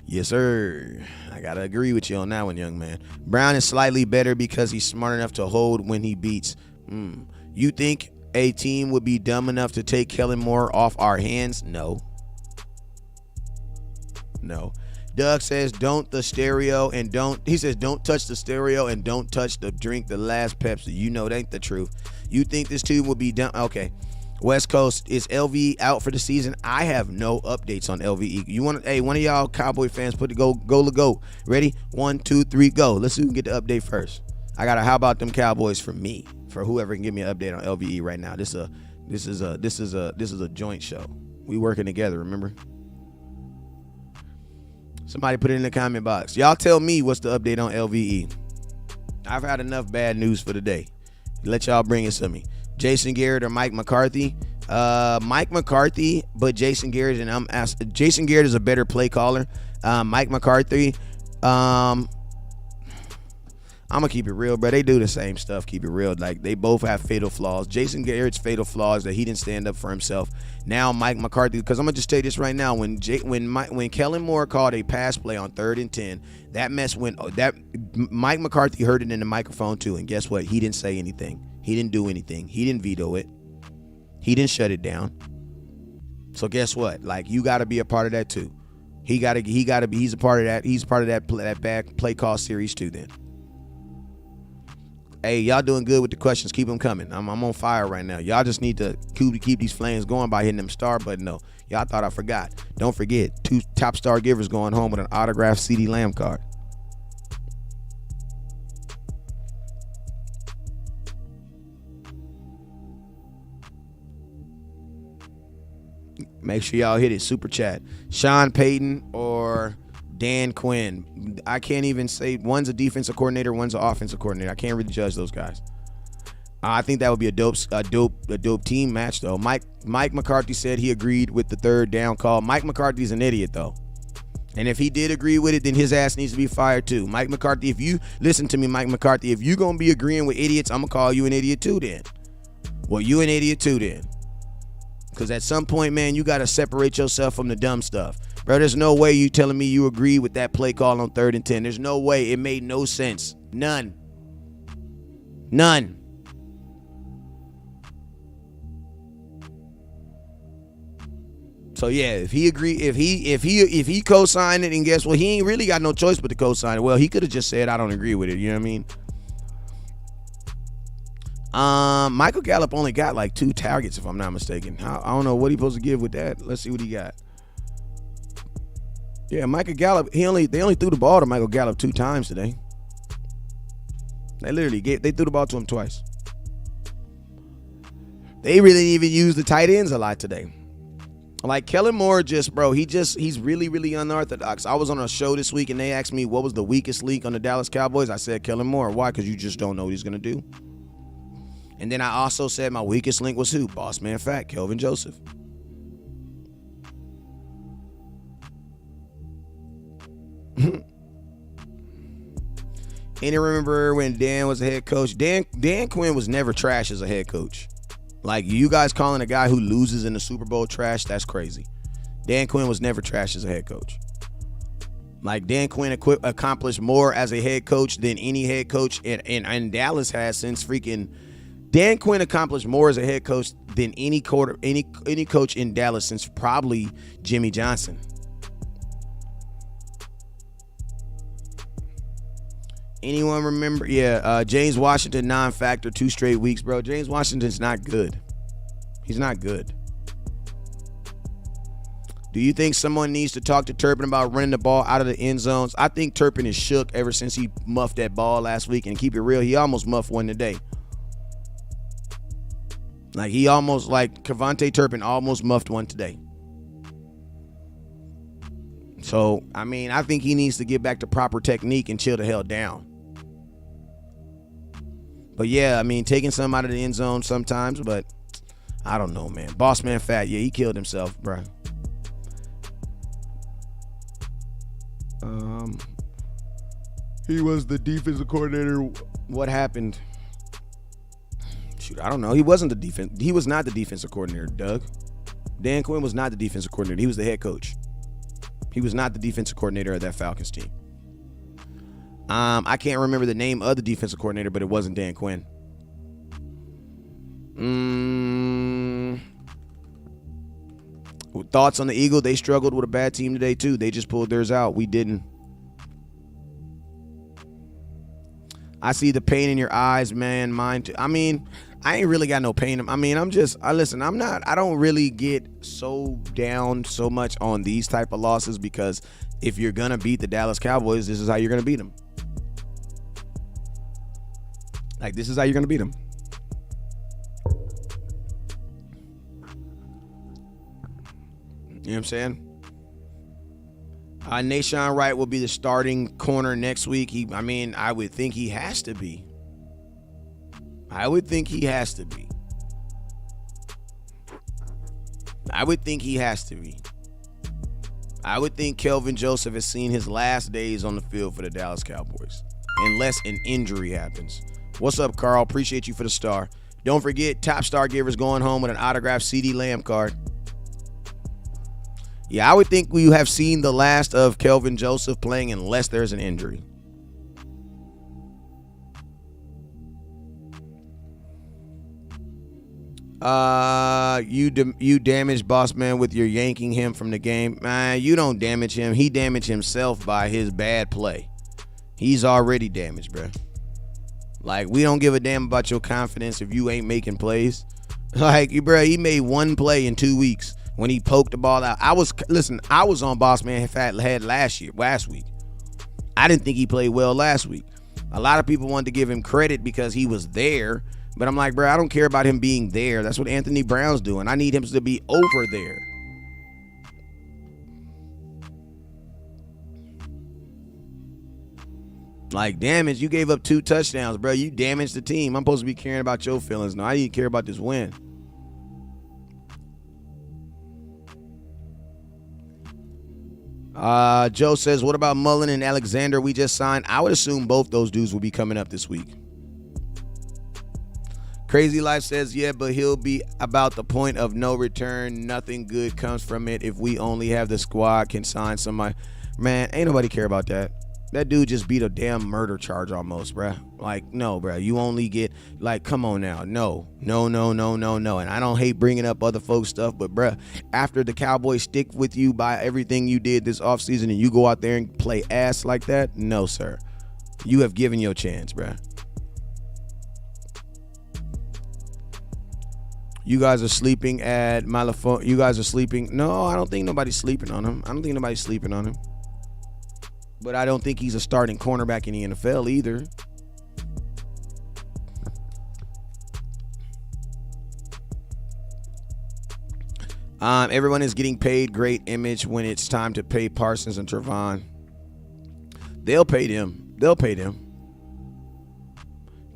Yes, sir. I gotta agree with you on that one, young man. Brown is slightly better because he's smart enough to hold when he beats. You think a team would be dumb enough to take Kellen Moore off our hands? No. Doug says, don't touch the stereo and don't touch the drink the last Pepsi. You know, that ain't the truth. You think this team will be done? Okay. West Coast, is LVE out for the season? I have no updates on LVE. You want to, hey, one of y'all Cowboy fans, put the go. Ready? 1, 2, 3, go. Let's see who can get the update first. I got a how about them Cowboys for me, for whoever can give me an update on LVE right now. This is a joint show. We working together, remember? Somebody put it in the comment box. Y'all tell me what's the update on LVE. I've had enough bad news for the day. Let y'all bring it to me. Jason Garrett or Mike McCarthy? Mike McCarthy, but Jason Garrett, and Jason Garrett is a better play caller. Mike McCarthy, I'm gonna keep it real, bro. They do the same stuff. Keep it real. Like, they both have fatal flaws. Jason Garrett's fatal flaws that he didn't stand up for himself. Now Mike McCarthy, because I'm gonna just tell you this right now. When Kellen Moore called a pass play on 3rd and 10, that mess went. That Mike McCarthy heard it in the microphone too, and guess what? He didn't say anything. He didn't do anything. He didn't veto it. He didn't shut it down. So guess what? Like, you got to be a part of that too. He's a part of that. He's part of that bad play call series too. Then. Hey, y'all doing good with the questions. Keep them coming. I'm on fire right now. Y'all just need to keep these flames going by hitting them star button. No, y'all thought I forgot. Don't forget, 2 top star givers going home with an autographed CD Lamb card. Make sure y'all hit it. Super chat. Sean Payton or Dan Quinn. I can't even say, one's a defensive coordinator, one's an offensive coordinator. I can't really judge those guys. I think that would be a dope team match though. Mike McCarthy said he agreed with the 3rd down call. Mike McCarthy's an idiot though. And if he did agree with it, then his ass needs to be fired too. Mike McCarthy, if you listen to me, Mike McCarthy, if you gonna be agreeing with idiots, I'm gonna call you an idiot too then. Well, you an idiot too then. Because at some point, man, you got to separate yourself from the dumb stuff. Bro, there's no way you telling me you agree with that play call on 3rd and 10. There's no way. It made no sense. None. So yeah, if he co-signed it, and guess what? He ain't really got no choice but to co-sign it. Well, he could have just said, I don't agree with it. You know what I mean? Michael Gallup only got like 2 targets, if I'm not mistaken. I don't know what he's supposed to give with that. Let's see what he got. Yeah, Michael Gallup, they only threw the ball to Michael Gallup 2 times today. They threw the ball to him twice. They really didn't even use the tight ends a lot today. Like, Kellen Moore he's really, really unorthodox. I was on a show this week and they asked me what was the weakest link on the Dallas Cowboys. I said Kellen Moore. Why? Because you just don't know what he's going to do. And then I also said my weakest link was who? Boss man fat, Kelvin Joseph. Any remember when Dan was a head coach? Dan Quinn was never trash as a head coach. Like, you guys calling a guy who loses in the Super Bowl trash, that's crazy. Dan Quinn was never trash as a head coach. Like, Dan Quinn accomplished more as a head coach than any head coach in Dallas has since freaking... Dan Quinn accomplished more as a head coach than any coach in Dallas since probably Jimmy Johnson. Anyone remember? Yeah, James Washington non-factor 2 straight weeks, bro. James Washington's not good. He's not good. Do you think someone needs to talk to Turpin about running the ball out of the end zones? I think Turpin is shook ever since he muffed that ball last week. And keep it real, he almost muffed one today. Like, Kevontae Turpin almost muffed one today. So, I mean, I think he needs to get back to proper technique and chill the hell down. But yeah, I mean, taking some out of the end zone sometimes, but I don't know, man. Boss man Fat, yeah, he killed himself, bro. He was the defensive coordinator. What happened? Shoot, I don't know. He wasn't the defense. He was not the defensive coordinator, Doug. Dan Quinn was not the defensive coordinator. He was the head coach. He was not the defensive coordinator of that Falcons team. I can't remember the name of the defensive coordinator, but it wasn't Dan Quinn. Thoughts on the Eagles? They struggled with a bad team today, too. They just pulled theirs out. We didn't. I see the pain in your eyes, man. Mine too. I mean, I ain't really got no pain. I mean, I don't really get so down so much on these type of losses because if you're going to beat the Dallas Cowboys, this is how you're going to beat them. Like, this is how you're going to beat them. You know what I'm saying? Nashawn Wright will be the starting corner next week. I would think he has to be. I would think Kelvin Joseph has seen his last days on the field for the Dallas Cowboys, unless an injury happens. What's up, Carl? Appreciate you for the star. Don't forget, top star givers going home with an autographed CeeDee Lamb card. Yeah, I would think we have seen the last of Kelvin Joseph playing unless there's an injury. You damaged Boss Man with your yanking him from the game. Man, you don't damage him. He damaged himself by his bad play. He's already damaged, bro. Like, we don't give a damn about your confidence if you ain't making plays. Like, bro, he made one play in 2 weeks. When he poked the ball out. I was on Boss Man Fat Head last week. I didn't think he played well last week. A lot of people wanted to give him credit because he was there. But I'm like, bro, I don't care about him being there. That's what Anthony Brown's doing. I need him to be over there. Like, damage, you gave up 2 touchdowns, bro. You damaged the team. I'm supposed to be caring about your feelings. No, I need to care about this win. Joe says, what about Mullen and Alexander we just signed? I would assume both those dudes will be coming up this week. Crazy Life says, yeah, but he'll be about the point of no return. Nothing good comes from it. If we only have the squad can sign somebody. Man, ain't nobody care about that. That dude just beat a damn murder charge almost, bruh. Like, no, bruh. You only get, like, come on now. No. And I don't hate bringing up other folks' stuff, but, bruh, after the Cowboys stick with you by everything you did this offseason and you go out there and play ass like that, no, sir. You have given your chance, bruh. You guys are sleeping at Malafone. You guys are sleeping. No, I don't think nobody's sleeping on him. But I don't think he's a starting cornerback in the NFL either. Everyone is getting paid. Great image when it's time to pay Parsons and Trevon. They'll pay them.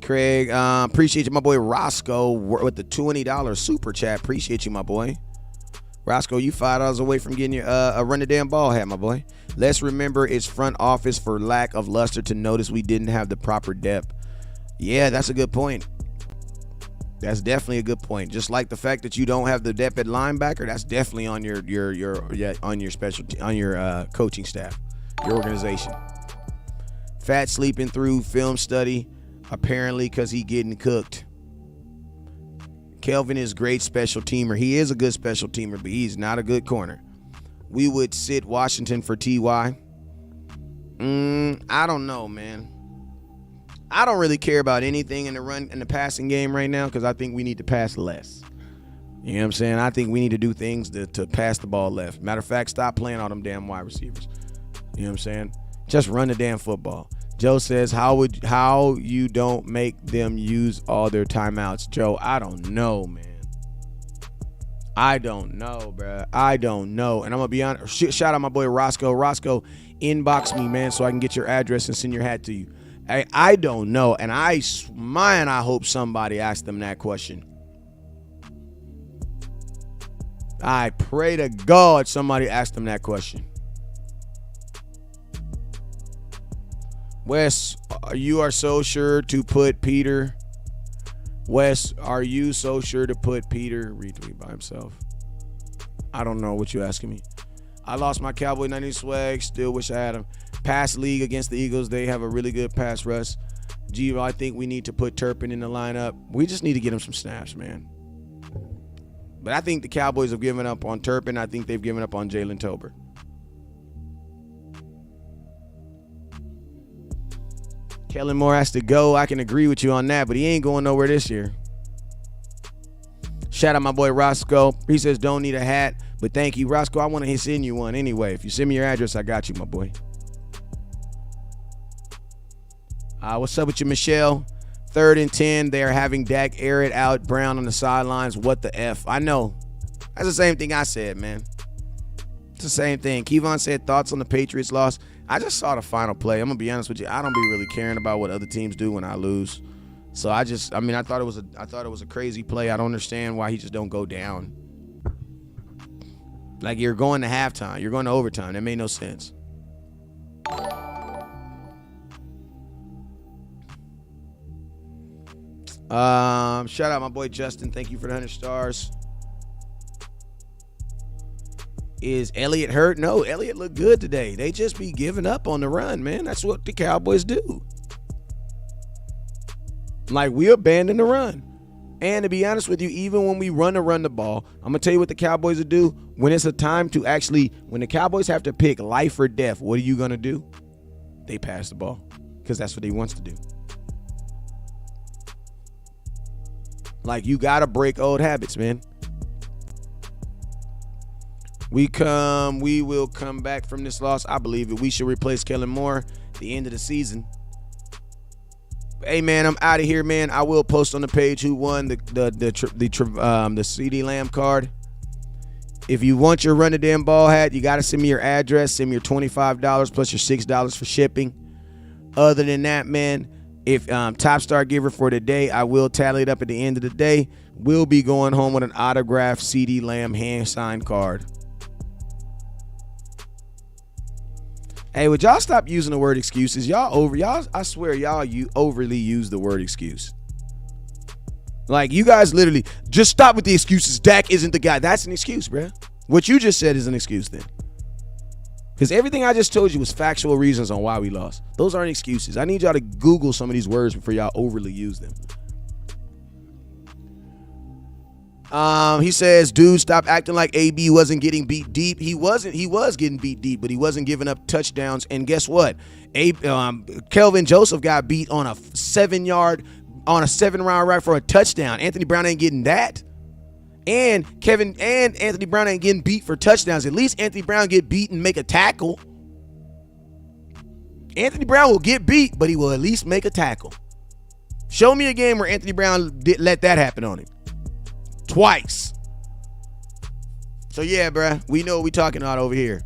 Craig, appreciate you, my boy Roscoe, with the $20 super chat. Appreciate you, my boy. Roscoe, you $5 away from getting your a run the damn ball hat, my boy. Let's remember it's front office for lack of luster to notice we didn't have the proper depth. Yeah, that's a good point. That's definitely a good point. Just like the fact that you don't have the depth at linebacker, that's definitely on your coaching staff, your organization. Fat sleeping through film study, apparently because he getting cooked. Kelvin is great special teamer. He is a good special teamer, but he's not a good corner. We would sit Washington for T.Y. I don't know, man. I don't really care about anything in the passing game right now because I think we need to pass less. You know what I'm saying? I think we need to do things to pass the ball left. Matter of fact, stop playing all them damn wide receivers. You know what I'm saying? Just run the damn football. Joe says, how you don't make them use all their timeouts? Joe, I don't know, man. I don't know, bruh. I don't know. And I'm going to be honest. Shout out my boy Roscoe. Roscoe, inbox me, man, so I can get your address and send your hat to you. I don't know, and I hope somebody asked them that question. I pray to God somebody asked them that question. Wes, you are so sure to put Peter. Wes, are you so sure to put Peter retweet by himself? I don't know what you're asking me. I lost my Cowboy 90 swag. Still wish I had him. Pass league against the Eagles. They have a really good pass rush. Gio, I think we need to put Turpin in the lineup. We just need to get him some snaps, man. But I think the Cowboys have given up on Turpin. I think they've given up on Jalen Tolbert. Kellen Moore has to go. I can agree with you on that, but he ain't going nowhere this year. Shout out my boy Roscoe. He says don't need a hat, but thank you, Roscoe. I want to send you one anyway. If you send me your address, I got you, my boy. What's up with you, Michelle? 3rd and 10. They are having Dak air it out. Brown on the sidelines. What the F? I know. That's the same thing I said, man. It's the same thing. Kevon said thoughts on the Patriots loss. I just saw the final play. I'm going to be honest with you. I don't be really caring about what other teams do when I lose. So I thought it was a crazy play. I don't understand why he just don't go down. Like, you're going to halftime. You're going to overtime. That made no sense. Shout out my boy Justin. Thank you for the 100 stars. Is Elliott hurt? No, Elliott looked good today. They just be giving up on the run, man. That's what the Cowboys do. Like, we abandon the run. And to be honest with you, even when we run the ball, I'm going to tell you what the Cowboys will do. When it's a time to when the Cowboys have to pick life or death, what are you going to do? They pass the ball because that's what he wants to do. Like, you got to break old habits, man. We will come back from this loss. I believe it. We should replace Kellen Moore at the end of the season. Hey, man, I'm out of here, man. I will post on the page who won the CeeDee Lamb card. If you want your Run the Damn Ball hat, you got to send me your address. Send me your $25 plus your $6 for shipping. Other than that, man, if top star giver for the day, I will tally it up at the end of the day. We'll be going home with an autographed CeeDee Lamb hand-signed card. Hey, would y'all stop using the word excuses? I swear you overly use the word excuse. Like, you guys literally just stop with the excuses. Dak isn't the guy. That's an excuse, bruh. What you just said is an excuse then. Because everything I just told you was factual reasons on why we lost. Those aren't excuses. I need y'all to Google some of these words before y'all overly use them. He says, dude, stop acting like AB wasn't getting beat deep. He was getting beat deep, but he wasn't giving up touchdowns. And guess what? Kelvin Joseph got beat on a 7-round right for a touchdown. Anthony Brown ain't getting that. And Anthony Brown ain't getting beat for touchdowns. At least Anthony Brown get beat and make a tackle. Anthony Brown will get beat, but he will at least make a tackle. Show me a game where Anthony Brown did let that happen on him. Twice. So yeah, bruh, we know what we talking about over here.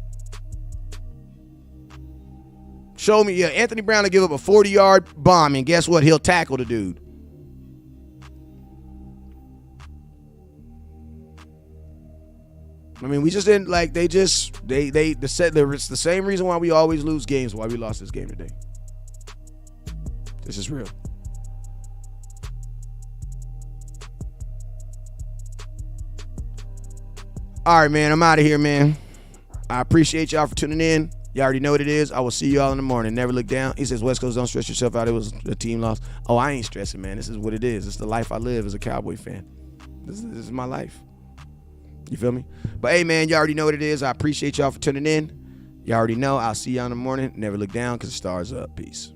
Show me, Anthony Brown will give up a 40-yard bomb, and guess what? He'll tackle the dude. I mean, we just didn't like. It's the same reason why we always lose games. Why we lost this game today. This is real. All right, man. I'm out of here, man. I appreciate y'all for tuning in. You already know what it is. I will see y'all in the morning. Never look down. He says, West Coast, don't stress yourself out. It was a team loss. Oh, I ain't stressing, man. This is what it is. It's the life I live as a Cowboy fan. This is my life. You feel me? But, hey, man, you already know what it is. I appreciate y'all for tuning in. You already know. I'll see y'all in the morning. Never look down because the stars up. Peace.